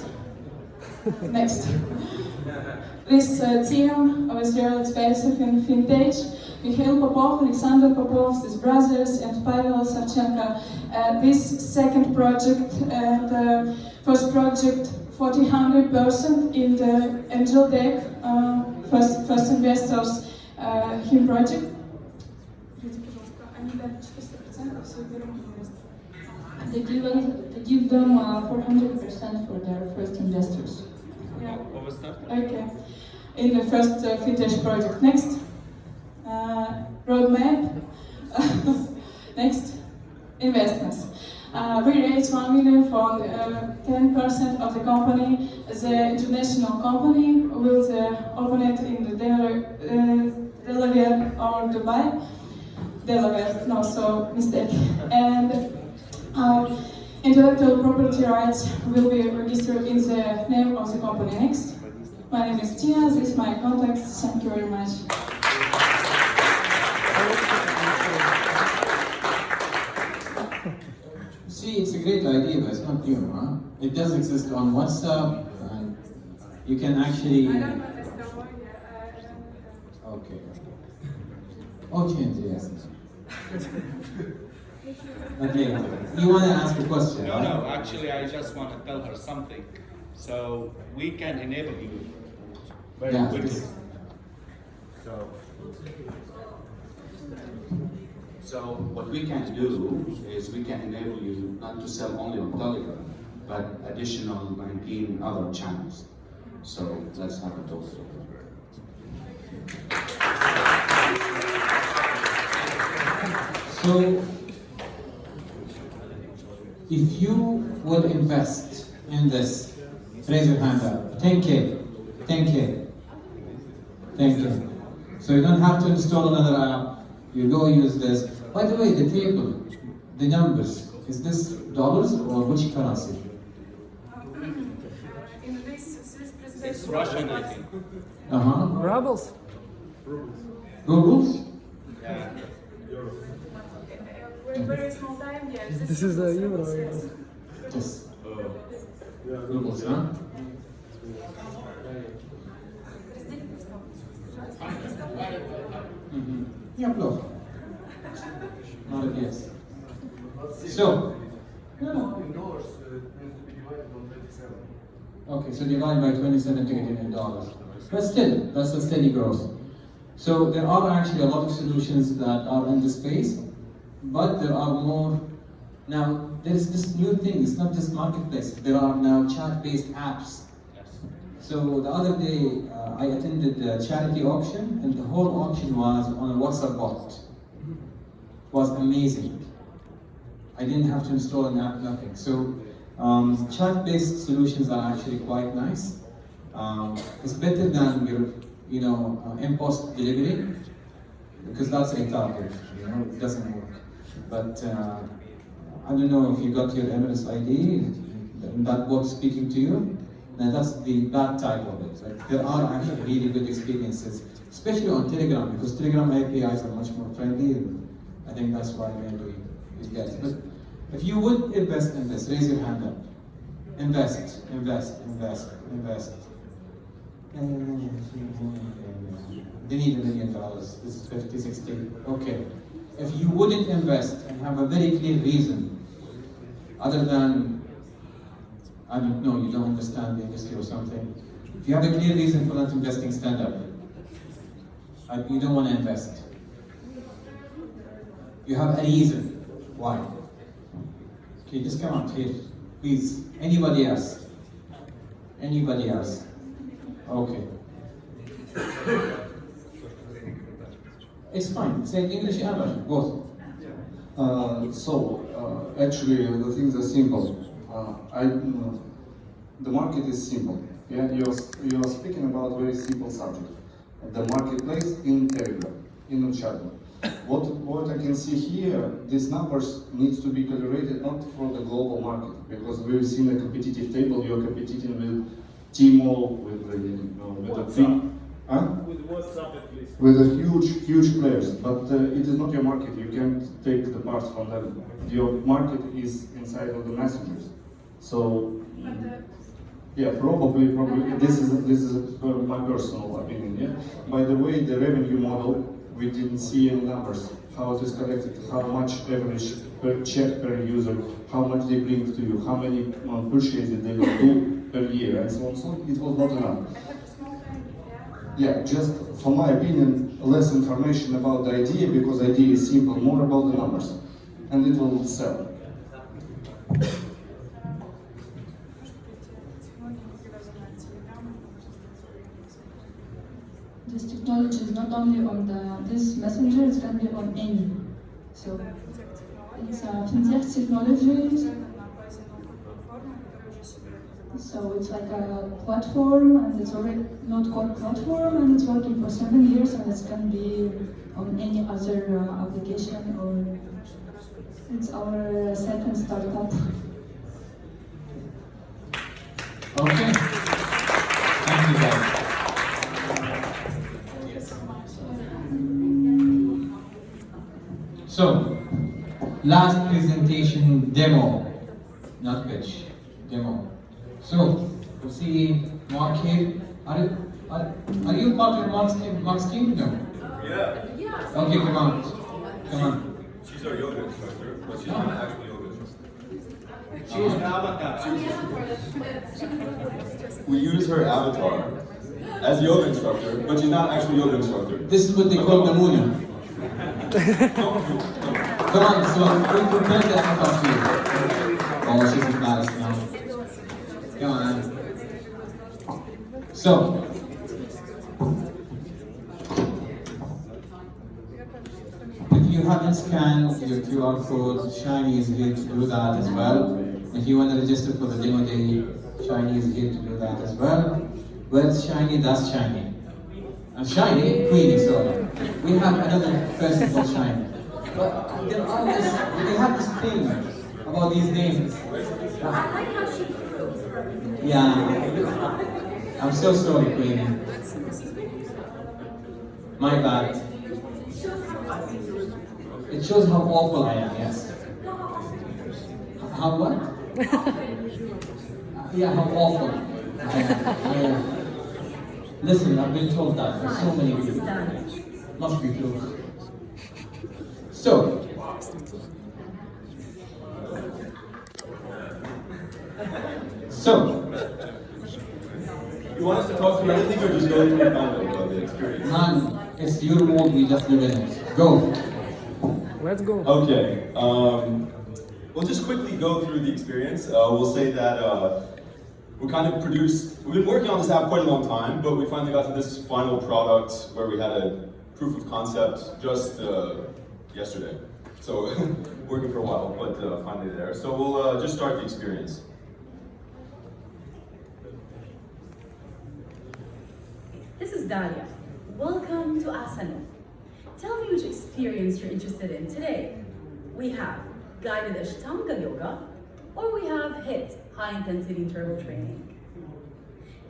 S5: This team of Israel expensive and vintage. Mikhail Popov, Alexander Popov, his brothers, and Pavel Savchenko. This second project and first project, 100% in the angel deck, first investors, Hemp project. They give them 400% for their first investors. Yeah. Okay. In the first vintage project. Next. Roadmap. Next. Investments. We raised 1 million for 10% of the company. The international company will open it in the Delaware or Dubai. Delaware, no, so mistake. And intellectual property rights will be registered in the name of the company. Next. My name is Tia, this is my contact. Thank you very much.
S1: See, it's a great idea, but it's not new, huh? It does exist on WhatsApp, and you can actually... Okay. Okay, yes. Okay, you want to ask a question, right?
S14: No, actually I just want to tell her something. So we can enable you very quickly.
S19: So what we can do is we can enable you not to sell only on Dolgikh, but additional 19 other channels. So let's have a talk.
S1: So, if you would invest in this, raise your hand up. 10K. So you don't have to install another app. You go use this. By the way, the table, the numbers, is this dollars or which currency?
S14: It's Russian, I think.
S1: Rubles. Rubles?
S14: Yeah.
S4: This is a euro.
S1: Yes. Rubles, huh? Yeah, block. Not a yes. So, okay, so divide by 27 to get in dollars. But still, that's a steady growth. So there are actually a lot of solutions that are in this space, but there are more. Now, there's this new thing, it's not just marketplace, there are now chat-based apps. So the other day, I attended a charity auction, and the whole auction was on a WhatsApp bot. It was amazing. I didn't have to install an app, nothing. So chat-based solutions are actually quite nice. It's better than your, in-post delivery, because that's a target, it doesn't work. But I don't know if you got your Emirates ID, that bot speaking to you. Now that's the bad type of it. Right? There are actually really good experiences, especially on Telegram, because Telegram APIs are much more friendly, and I think that's why maybe it gets. But if you would invest in this, raise your hand up. Invest. They need $1 million. This is 50, 60. Okay. if you wouldn't invest and have a very clear reason, other than, I don't know, you don't understand the industry or something, if you have a clear reason for not investing, stand up. You don't want to invest. You have a reason. Why? Okay, just come out here, please. Anybody else? Anybody else? Okay. It's fine. Say English and Arabic, both.
S24: Actually, the things are simple. The market is simple. Yeah, you're speaking about very simple subject. The marketplace in Telegram, in China. What I can see here, these numbers needs to be calculated not for the global market, because we've seen a competitive table. You're competing with Tmall, with the
S6: With WhatsApp at least.
S24: with a huge players, but it is not your market. You can't take the parts from them. Your market is inside of the messengers. So yeah, probably this is my personal opinion. Yeah. By the way, the revenue model, we didn't see any numbers. How it is collected, how much average per check per user, how much they bring to you, how many purchases they will do per year, and so on. So it was not enough. Yeah, just for my opinion, less information about the idea, because idea is simple, more about the numbers, and it will sell.
S10: This technology is not only on this messenger, it can be on any. So it's a fintech technology. So it's like a platform, and it's already not called platform, and it's working for 7 years, and it can be on any other application, or it's our second startup.
S1: Okay. Thank you guys. So, last presentation demo, not pitch, demo. So, we'll see Mark here. Are you part of Mark's team? No.
S6: Yeah.
S1: Okay, come on. Come on.
S6: She's our yoga instructor, but she's not actually yoga instructor.
S14: She's an avatar.
S6: We use her avatar as yoga instructor, but she's not actually yoga instructor.
S1: This is what they call Namuna. Come on, so we prepare that talk to you. Oh, she's embarrassed now. Come on. So, if you haven't scanned your QR code, Shiny is here to do that as well. If you want to register for the demo day, Shiny is here to do that as well. Where's Shiny? That's Shiny. And Shiny, Queenie, sorry. We have another person called Shiny. But there are this, they have this thing about these names.
S3: I like how she proves her.
S1: Yeah. I'm so sorry, Queenie. My bad. It shows how awful I am, yes. How what? Yeah, how awful I am. Listen, I've been told that for so many people. Must be true. So,
S6: You want us to talk through anything or just go through the experience?
S1: Man, it's your world, we just live in it. Go.
S6: Let's go. Okay. We'll just quickly go through the experience. We'll say that we've been working on this app quite a long time, but we finally got to this final product where we had a proof of concept just yesterday. So, working for a while, but finally there. So we'll just start the experience.
S12: This is Dalia. Welcome to Asana. Tell me which experience you're interested in today. We have guided Ashtanga yoga, or we have HIIT, high intensity interval training.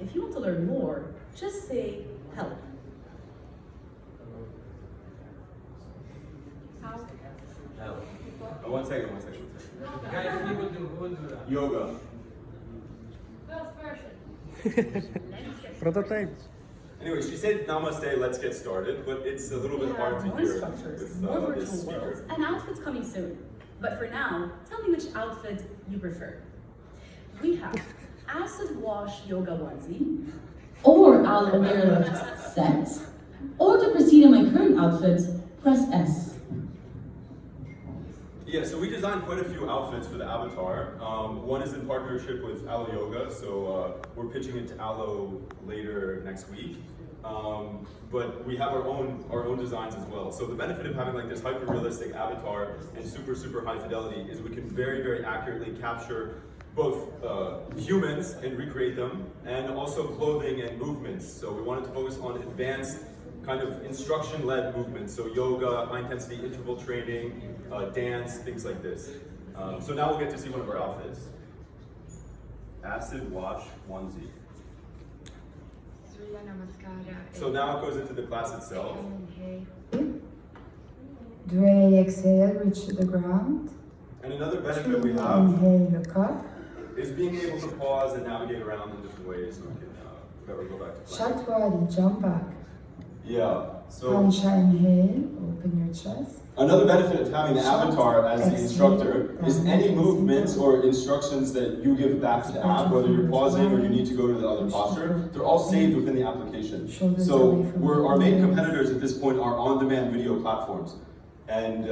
S12: If you want to learn more, just say help.
S6: Help. Oh, one second.
S1: Guys, who will do that?
S6: Yoga.
S3: First version.
S6: Prototype. Anyway, she said namaste, let's get started, but it's a little bit hard to
S12: more
S6: hear
S12: structures,
S6: with
S12: more
S6: this
S12: virtual worlds,
S6: speaker.
S12: and outfits coming soon. But for now, tell me which outfit you prefer. We have acid wash yoga onesie, or aloe airlift set, or to proceed in my current outfit, press S.
S6: Yeah, so we designed quite a few outfits for the avatar. One is in partnership with Aloe Yoga, so we're pitching it to Aloe later next week. But we have our own designs as well. So the benefit of having like this hyper-realistic avatar and super high fidelity is we can very accurately capture both humans and recreate them, and also clothing and movements. So we wanted to focus on advanced kind of instruction-led movements. So yoga, high-intensity interval training, dance, things like this. So now we'll get to see one of our outfits. Acid wash onesie. So now it goes into the class itself.
S2: Do I exhale, reach the ground?
S6: And another benefit we have
S2: Inhale, look up.
S6: is being able to pause and navigate around in different ways so we can go back to class.
S2: Shatwari, jump back.
S6: Yeah, so
S2: Pansha, inhale, open your chest.
S6: another benefit of having the avatar as the instructor is any movements or instructions that you give back to the app, whether you're pausing or you need to go to the other posture, they're all saved within the application. So our main competitors at this point are on-demand video platforms. And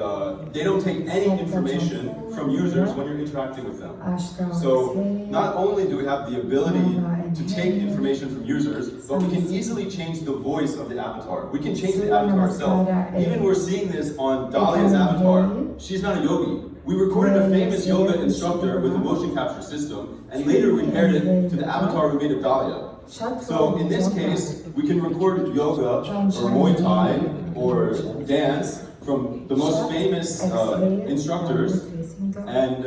S6: they don't take any information from users when you're interacting with them. So not only do we have the ability to take information from users, but we can easily change the voice of the avatar. We can change the avatar itself. Even we're seeing this on Dahlia's avatar. She's not a yogi. We recorded a famous yoga instructor with a motion capture system, and later we paired it to the avatar we made of Dahlia. So in this case, we can record yoga or Muay Thai or dance from the most famous instructors, and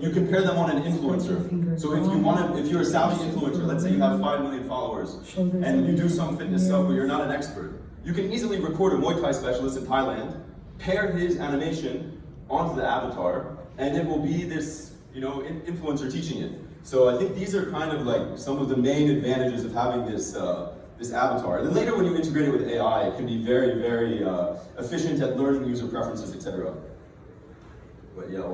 S6: you can pair them on an influencer. So if you're a Saudi influencer, let's say you have 5 million followers, and you do some fitness stuff but you're not an expert, you can easily record a Muay Thai specialist in Thailand, pair his animation onto the avatar, and it will be this, influencer teaching it. So I think these are kind of like some of the main advantages of having this this avatar. And then later when you integrate it with AI, it can be very efficient at learning user preferences, etc. But yeah,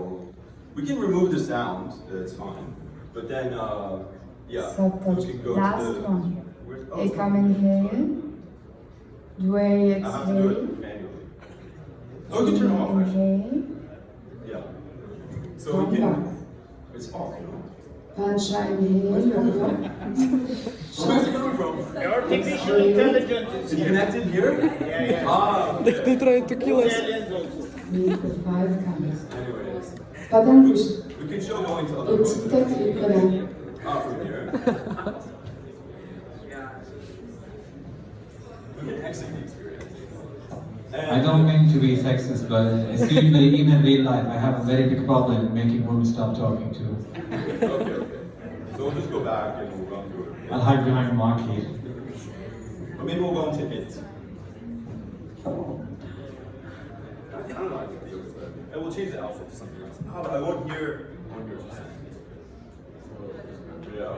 S6: we can remove the sound, it's fine. But then, yeah, we can go
S2: Last
S6: to the...
S2: one.
S6: Oh,
S2: I come inhale. Do I exhale?
S6: I have to do it manually. Oh, you can turn it off, actually.
S2: Inhale.
S6: Yeah. So we can... It's off,
S2: Pansha, inhale, look up.
S6: Where's it coming from?
S2: Artificial intelligence.
S6: Is it connected here?
S2: Yeah.
S6: Ah, okay.
S2: They tried to kill us. Need the 5 counts.
S6: Anyways.
S2: Padan
S6: We can show going to other
S2: it's technical.
S6: from here. We can exit the experience.
S8: I don't mean to be sexist, but even in real life, I have a very big problem making women stop talking to.
S6: Okay. So we'll just go back and we'll run through it.
S8: I'll hide behind a marquee.
S6: Or maybe we'll go into it. I don't know, I think the yoga's better. And we'll change the outfit to something else. Oh, but I won't hear what you're saying. Yeah.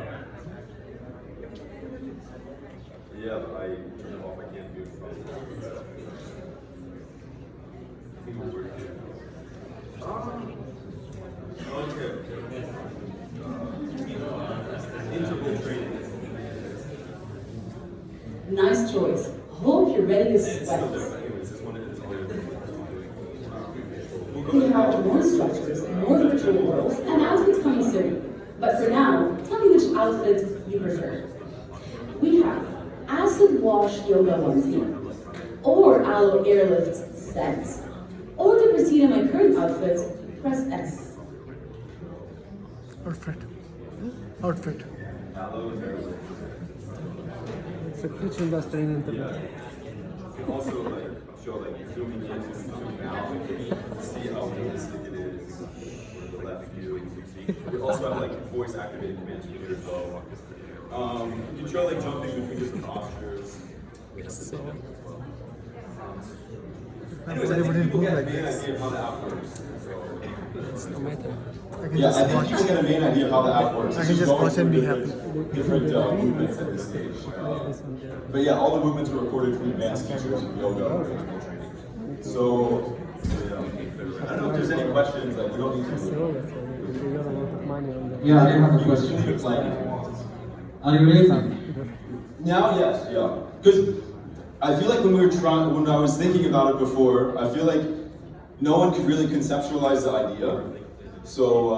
S6: Yeah, but I turn it off, I can't do it. I think it'll work here. Okay. Interval training.
S12: Nice choice. Hope you're ready to sweat. We have more structures, more virtual worlds, and outfits coming soon. But for now, tell me which outfit you prefer. We have acid wash yoga onesie, or aloe airlift set, or to proceed in my current outfit, press S.
S20: Outfit.
S22: Заключим настроение интернет.
S6: Also, show zooming in and zooming out, see how realistic it is with the left view. We also have voice activated commands from here as well. You can show jumping between different postures. Anyways, I think people get the main idea of how the app works. So, let's Yeah, I think you get a main idea of how the app works.
S22: I
S6: It's
S22: can just
S6: going
S22: watch and
S6: through
S22: be happy.
S6: different movements at this stage. But yeah, all the movements are recorded from advanced teachers in yoga and physical training. So, I don't know if there's any questions. Like, we don't need to.
S8: Yeah, I have a question. Are you raising?
S6: Now, yes, yeah. Because I feel like when I was thinking about it before, I feel like no one could really conceptualize the idea. So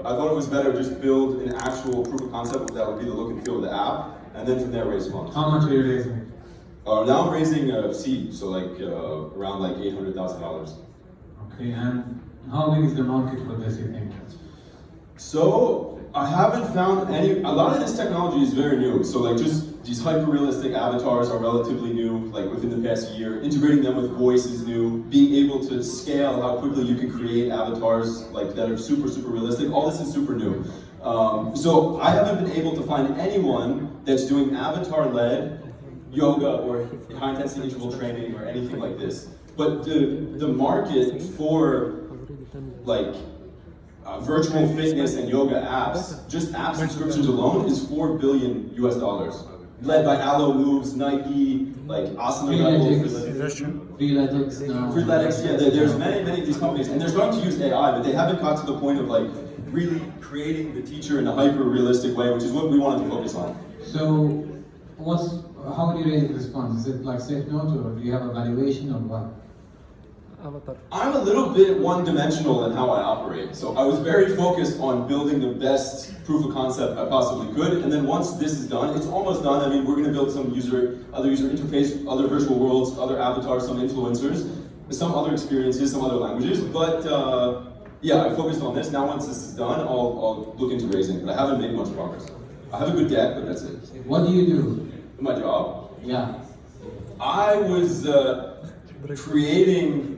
S6: I thought it was better just build an actual proof of concept that would be the look and feel of the app, and then from there raise funds.
S8: How much are you raising?
S6: Now I'm raising a seed, so like around like $800,000.
S8: Okay, and how big is the market for this, you think?
S6: So I haven't found any. A lot of this technology is very new. So like just these hyper-realistic avatars are relatively new, like within the past year. Integrating them with voice is new. Being able to scale how quickly you can create avatars like that are super realistic. All this is super new. So I haven't been able to find anyone that's doing avatar-led yoga or high-intensity interval training or anything like this. But the market for like virtual fitness and yoga apps, just app subscriptions alone is $4 billion US, led by Alo Moves, Nike, like Asana Freeletics, yeah, there's many of these companies, and they're starting to use AI, but they haven't got to the point of like really creating the teacher in a hyper-realistic way, which is what we wanted to focus on.
S8: So, how do you raise this funds? Is it like safe note, or do you have a valuation, or what?
S6: I'm a little bit one-dimensional in how I operate. So I was very focused on building the best proof of concept I possibly could. And then once this is done, it's almost done. I mean, we're going to build some other user interface, other virtual worlds, other avatars, some influencers, some other experiences, some other languages. But yeah, I focused on this. Now once this is done, I'll look into raising. But I haven't made much progress. I have a good deck, but that's it.
S8: What do you do?
S6: My job?
S8: Yeah.
S6: I was creating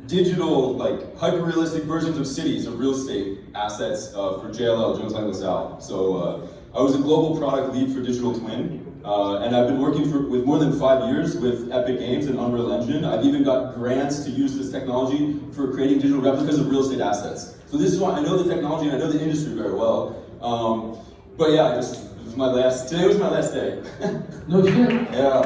S6: digital, like hyper-realistic versions of cities of real estate assets for JLL, Jones Lang LaSalle. So I was a global product lead for Digital Twin, and I've been working with more than 5 years with Epic Games and Unreal Engine. I've even got grants to use this technology for creating digital replicas of real estate assets. So this is why I know the technology and I know the industry very well. But yeah, today was my last day.
S8: No shit.
S6: Yeah.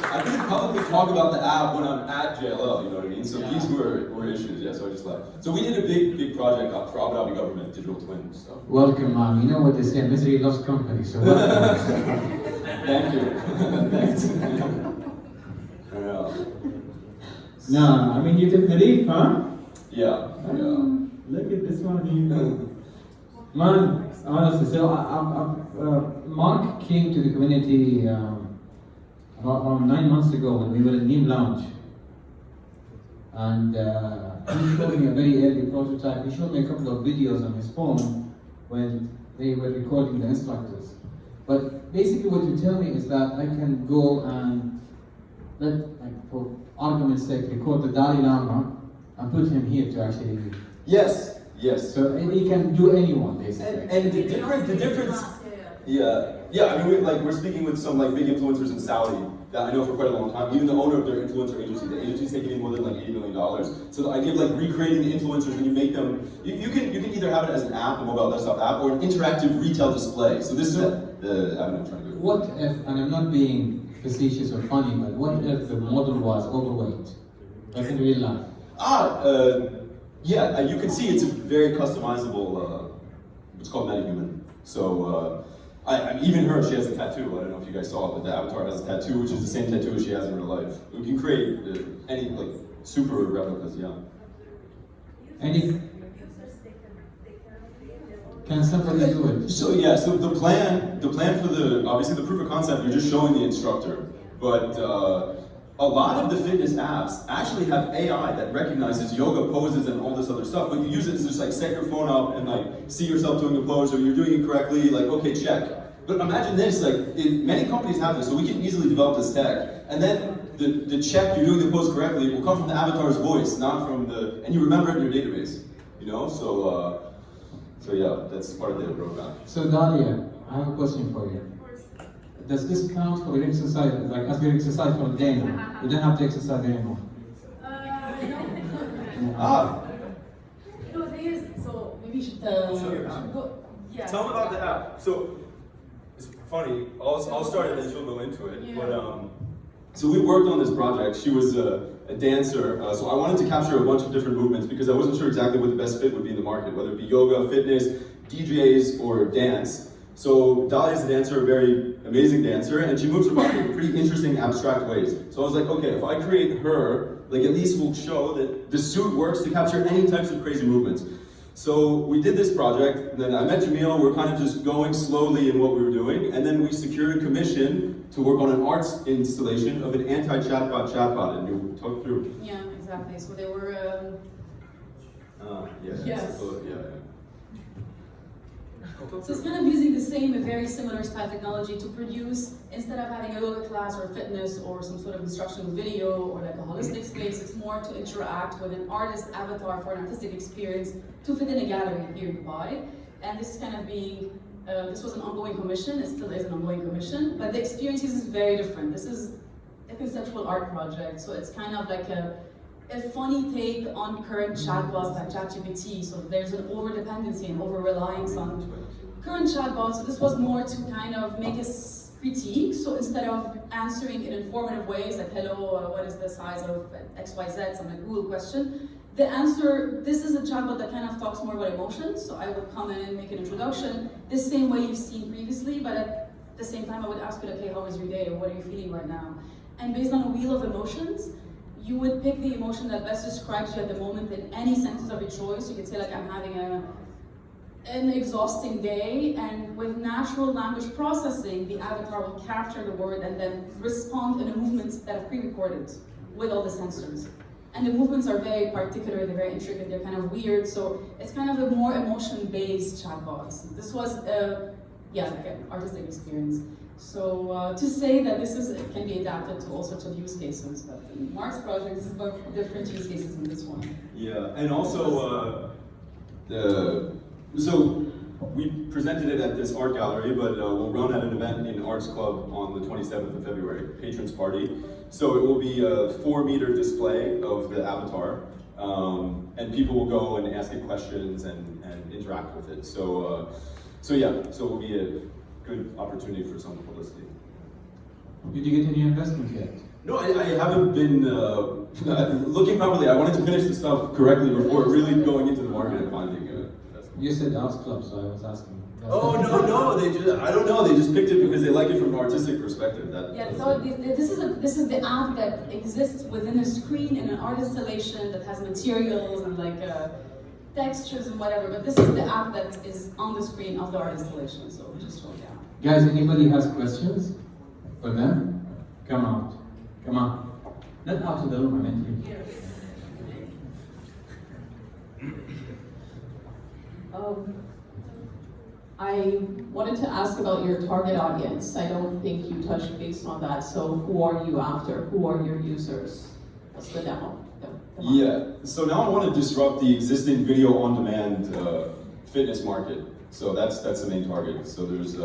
S6: I couldn't publicly talk about the app when I'm at JLL, you know what I mean? So these were issues, yeah, so I just left. So we did a big project for Abu Dhabi government, Digital Twin stuff.
S8: Welcome, man. You know what they say, misery loves company, so welcome.
S6: Thank you. Thanks.
S8: No, I mean, you took the leap, huh?
S6: Yeah.
S8: Look at this one. Man, honestly, so Mark came to the community about 9 months ago when we were in Neem Lounge. And he showed me a very early prototype. He showed me a couple of videos on his phone when they were recording the instructors. But basically what you tell me is that I can go and for argument's sake, record the Dalai Lama and put him here to actually...
S6: Yes.
S8: So he can do anyone, basically.
S6: And the difference, yeah. I mean, we're speaking with some big influencers in Saudi that I know for quite a long time. Even the owner of their influencer agency, the agency's taking in more than $80 million. So the idea of recreating the influencers, when you make them, you can either have it as an app, a mobile desktop app, or an interactive retail display. So this is the avenue I'm trying to do.
S8: What if, and I'm not being facetious or funny, but what if the model was overweight, like in real life?
S6: Yeah, you can see it's a very customizable, it's called MetaHuman. So, even her, she has a tattoo. I don't know if you guys saw it, but the avatar has a tattoo, which is the same tattoo as she has in real life. We can create any, super replicas, yeah.
S8: Can somebody do it?
S6: So yeah, so the plan for obviously the proof of concept, you're just showing the instructor. But a lot of the fitness apps actually have AI that recognizes yoga poses and all this other stuff, but you use it as just set your phone up and see yourself doing a pose, or you're doing it correctly, okay, check. But imagine this, many companies have this, so we can easily develop this tech. And then the check you're doing the pose correctly will come from the avatar's voice, not from and you remember it in your database, So yeah, that's part of the roadmap.
S8: So Dalia, I have a question for you. does this count for your exercise? Like as you exercise for a day now, you don't have to exercise anymore.
S12: No, the thing is, so maybe you should
S6: Show your app.
S12: go. Yeah.
S6: Tell them about the app. So it's funny. I'll start and then she'll go into it.
S12: Yeah.
S6: But so we worked on this project. She was a dancer, so I wanted to capture a bunch of different movements because I wasn't sure exactly what the best fit would be in the market, whether it be yoga, fitness, DJs, or dance. So Dalia's a dancer, a very amazing dancer, and she moves her body in pretty interesting, abstract ways. So I was like, okay, if I create her, like at least we'll show that the suit works to capture any types of crazy movements. So we did this project, and then I met Jamil, we're kind of just going slowly in what we were doing, and then we secured a commission to work on an arts installation of an anti-chatbot chatbot, and you talk through.
S12: Yeah, exactly. So they were.
S6: Yes.
S12: So it's kind of using the same, a very similar style technology to produce, instead of having a yoga class or fitness or some sort of instructional video or like a holistic space, it's more to interact with an artist avatar for an artistic experience to fit in a gallery here in Dubai. And this is kind of being, this was an ongoing commission, it still is an ongoing commission, but the experience is very different. This is a conceptual art project, so it's kind of like a funny take on current chatbots like ChatGPT. So there's an over-dependency and over-reliance on current chatbots. So this was more to kind of make a critique. So instead of answering in informative ways like, hello, what is the size of XYZ, some like Google question, the answer, this is a chatbot that kind of talks more about emotions. So I would come in, make an introduction, the same way you've seen previously, but at the same time I would ask you, okay, how was your day, or what are you feeling right now? And based on a wheel of emotions, you would pick the emotion that best describes you at the moment in any sentence of your choice. You could say like, I'm having an exhausting day, and with natural language processing, the avatar will capture the word and then respond in a movement that I've pre-recorded with all the sensors. And the movements are very particular, they're very intricate, they're kind of weird, so it's kind of a more emotion-based chatbot. This was, like an artistic experience. So to say that this can be adapted to all sorts of use cases, but in Mark's project, this is about different use cases than this one.
S6: Yeah, and also, so we presented it at this art gallery, but we'll run at an event in Arts Club on the 27th of February, patrons party. So it will be a 4-meter display of the avatar, and people will go and ask it questions and interact with it. So, so it will be a good opportunity for some publicity.
S8: Did you get any investment yet?
S6: No, I haven't been looking properly. I wanted to finish the stuff correctly before really going into the market and finding it.
S8: You said Arts Club, so I was asking.
S6: Oh no! I don't know. They just picked it because they like it from an artistic perspective.
S12: So this is the app that exists within a screen in an art installation that has materials and like textures and whatever. But this is the app that is on the screen of the art installation. So just scroll down.
S8: Guys, anybody has questions for them? Come out. Come on. Not out of the room, I meant you.
S16: I wanted to ask about your target audience. I don't think you touched base on that. So who are you after? Who are your users? What's the demo?
S6: Yeah, so now I want to disrupt the existing video on demand fitness market. So that's the main target. So there's,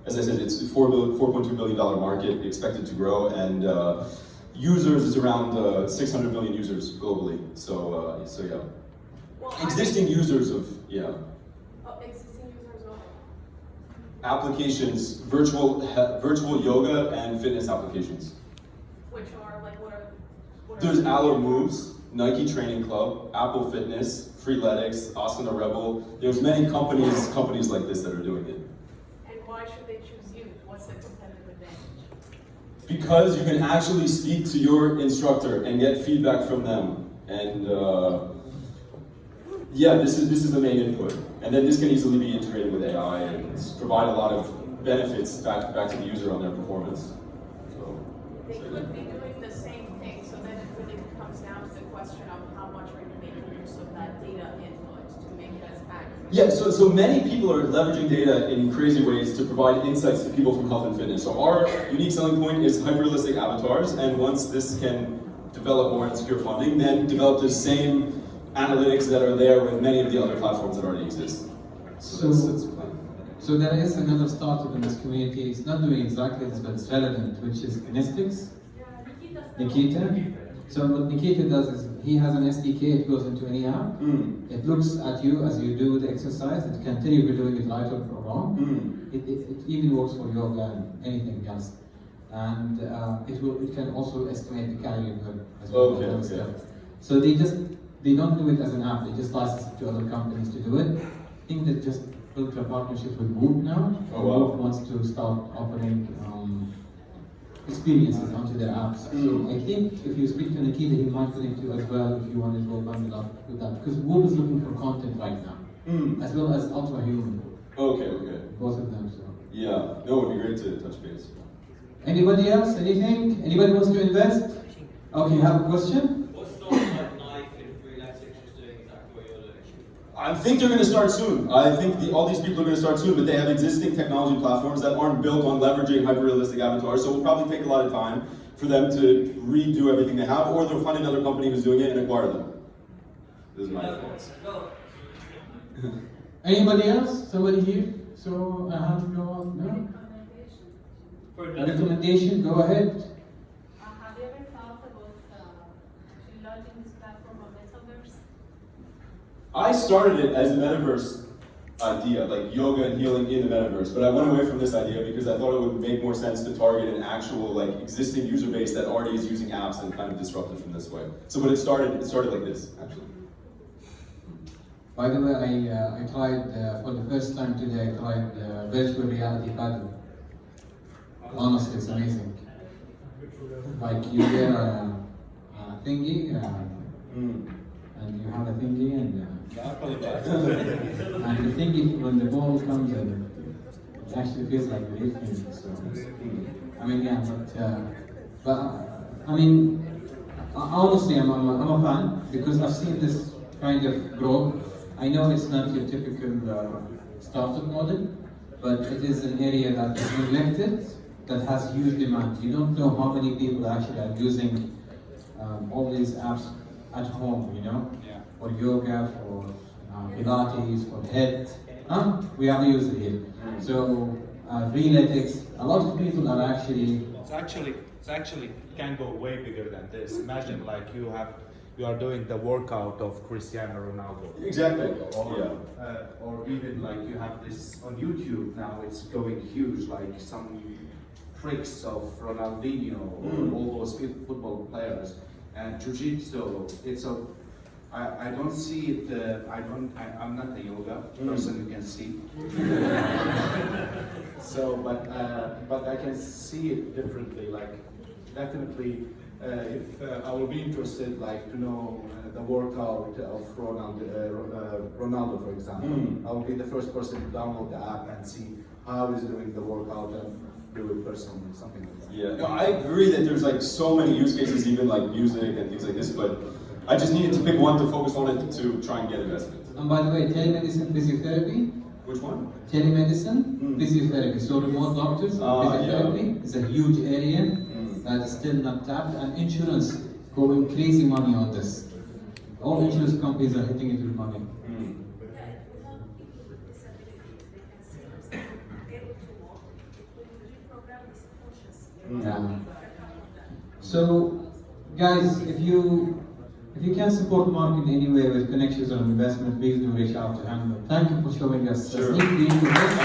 S6: as I said, it's a $4.2 billion market expected to grow, and users is around 600 million users globally. So, yeah.
S3: Well,
S6: existing users of,
S3: existing users of
S6: applications, virtual yoga and fitness applications.
S3: which are like what are
S6: There's Alo Moves, Nike Training Club, Apple Fitness, Freeletics, Asana Rebel. There's many companies like this that are doing it.
S3: And why should they choose you? What's the competitive advantage?
S6: Because you can actually speak to your instructor and get feedback from them. And this is the main input. And then this can easily be integrated with AI and provide a lot of benefits back to the user on their performance.
S3: They could be doing the same thing, so then it really comes down to the question of how much are you making use of that data input to make it as accurate.
S6: Yeah, so many people are leveraging data in crazy ways to provide insights to people from health and fitness. So our unique selling point is hyper-realistic avatars, and once this can develop more and secure funding, then develop the same analytics that are there with many of the other platforms that already exist. So that's the plan.
S8: So there is another startup in this community. It's not doing exactly this, but it's relevant, which is Kinestics. Nikita. So what Nikita does is he has an SDK. It goes into any app. It looks at you as you do the exercise. It can tell you if you're doing it right or wrong. It even works for yoga and anything else. And it can also estimate the calorie burn as well.
S6: Okay.
S8: So they don't do it as an app. They just license it to other companies to do it. I think they just built a partnership with Whoop now. Whoop wants to start offering experiences onto their apps. So I think if you speak to Nikita, he might connect you as well if you want to go bundle up with that. Because Whoop is looking for content right now, as well as Ultra Human.
S6: Okay.
S8: Both of them. So.
S6: Yeah, no, it would be great to touch base.
S8: Anybody else? Anything? Anybody wants to invest? Okay, have a question?
S6: I think they're going to start soon. I think all these people are going to start soon, but they have existing technology platforms that aren't built on leveraging hyper-realistic avatars, so it will probably take a lot of time for them to redo everything they have, or they'll find another company who's doing it and acquire them. This is my thoughts.
S8: Anybody else? Somebody here? So I have to go on. No? A recommendation? Go ahead.
S4: Have you ever thought about launching this platform on Metaverse?
S6: I started it as a metaverse idea, like yoga and healing in the metaverse, but I went away from this idea because I thought it would make more sense to target an actual existing user base that already is using apps and kind of disrupt it from this way. So when it started like this, actually.
S8: By the way, I tried, for the first time today, I tried virtual reality paddle. Honestly, it's amazing. Like you wear a thingy, and you have a thingy, and and the thingy, when the ball comes in, it actually feels like the real thing. So, I mean, yeah, but I mean, honestly, I'm a fan because I've seen this kind of growth. I know it's not your typical startup model, but it is an area that is neglected, that has huge demand. You don't know how many people actually are using all these apps at home, for yoga, for Pilates, for health. We have used it here. So, Freeletics, a lot of people are actually...
S14: It's actually can go way bigger than this. Imagine like you are doing the workout of Cristiano Ronaldo.
S6: Exactly.
S14: Or even like you have this on YouTube now, it's going huge, like some tricks of Ronaldinho or all those football players. And Jiu-Jitsu, I don't see it, I'm not a yoga person, you can see. So, but I can see it differently, like definitely if I will be interested like to know the workout of Ronaldo, for example, I will be the first person to download the app and see how he's doing the workout and do it personally, something like that.
S6: Yeah, no, I agree that there's like so many use cases, even like music and things like this, but I just needed to pick one to focus on it to try and get investment.
S8: And by the way, telemedicine physiotherapy.
S6: Which one?
S8: Telemedicine, physiotherapy. So remote doctors, physiotherapy is a huge area that is still not tapped, and insurance going crazy money on this. All insurance companies are hitting it with money. Yeah. So, guys, if you can support Mark in any way with connections or investment, please do reach out to him. Thank you for showing us a sneak peek of this.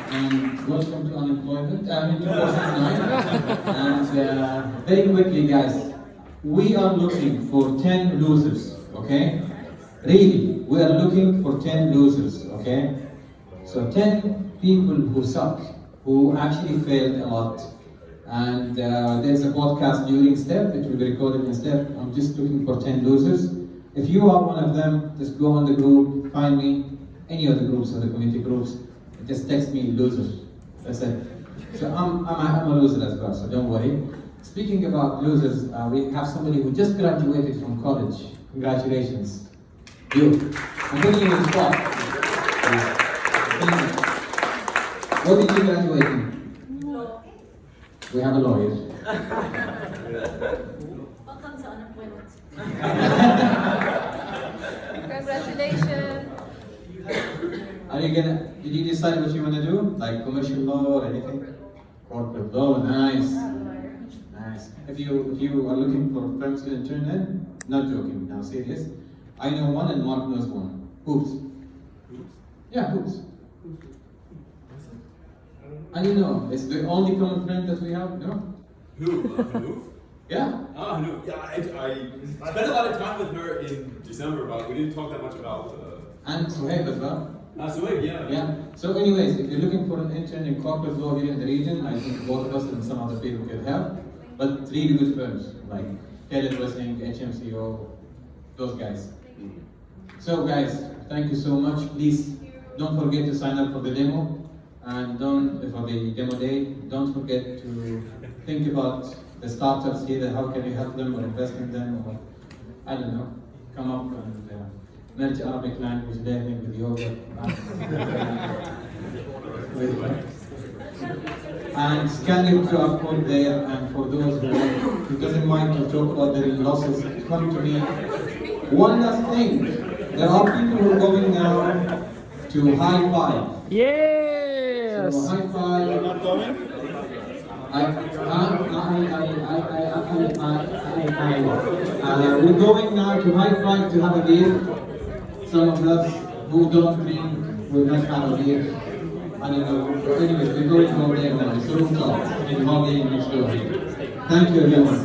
S8: And welcome to unemployment. I mean, 2009. And very quickly, guys, we are looking for 10 losers. Okay? Really, we are looking for 10 losers. Okay? So 10 people who suck, who actually failed a lot. And there's a podcast during STEP, it will be recorded in STEP. I'm just looking for 10 losers. If you are one of them, just go on the group, find me, any of the groups or the community groups, just text me losers. That's it. So I'm a loser as well, so don't worry. Speaking about losers, we have somebody who just graduated from college. Congratulations. You. I'm putting you on the spot. What did you graduate in?
S4: Law.
S8: We have a lawyer.
S4: Welcome to unemployment. Congratulations.
S1: Are you gonna, did you decide what you wanna do? Like commercial law or anything? Corporate law, nice. Nice. If you are looking for firms to intern in, not joking, now serious. I know one and Mark knows one. Hoops. Yeah, Hoops. I don't know, it's the only common friend that we have, no?
S6: Who?
S1: Yeah.
S6: Ah, no. Yeah, I spent a lot of time with her in December, but we didn't talk that much about.
S1: And Suhaib as well.
S6: Suhaib, yeah.
S1: Yeah. So, anyways, if you're looking for an intern in corporate law here in the region, I think both of us and some other people could help. But really good firms like Taylor Wessing, HMCO, those guys. So, guys, thank you so much. Please don't forget to sign up for the demo, and for the demo day. Don't forget to think about the startups here. How can you help them or invest in them, or I don't know, come up and merge Arabic language learning with yoga. And scan your QR code there, and for those who doesn't mind to talk about their losses, come to me. One last thing, there are people who are going now to High Five.
S22: Yes!
S1: So High Five. You're not going? We're going now to High Five to have a beer. Some of us who don't drink will not have a beer. I don't know. Anyways, we're going to go there now. It's rooftop in Holiday next door. Thank you, everyone.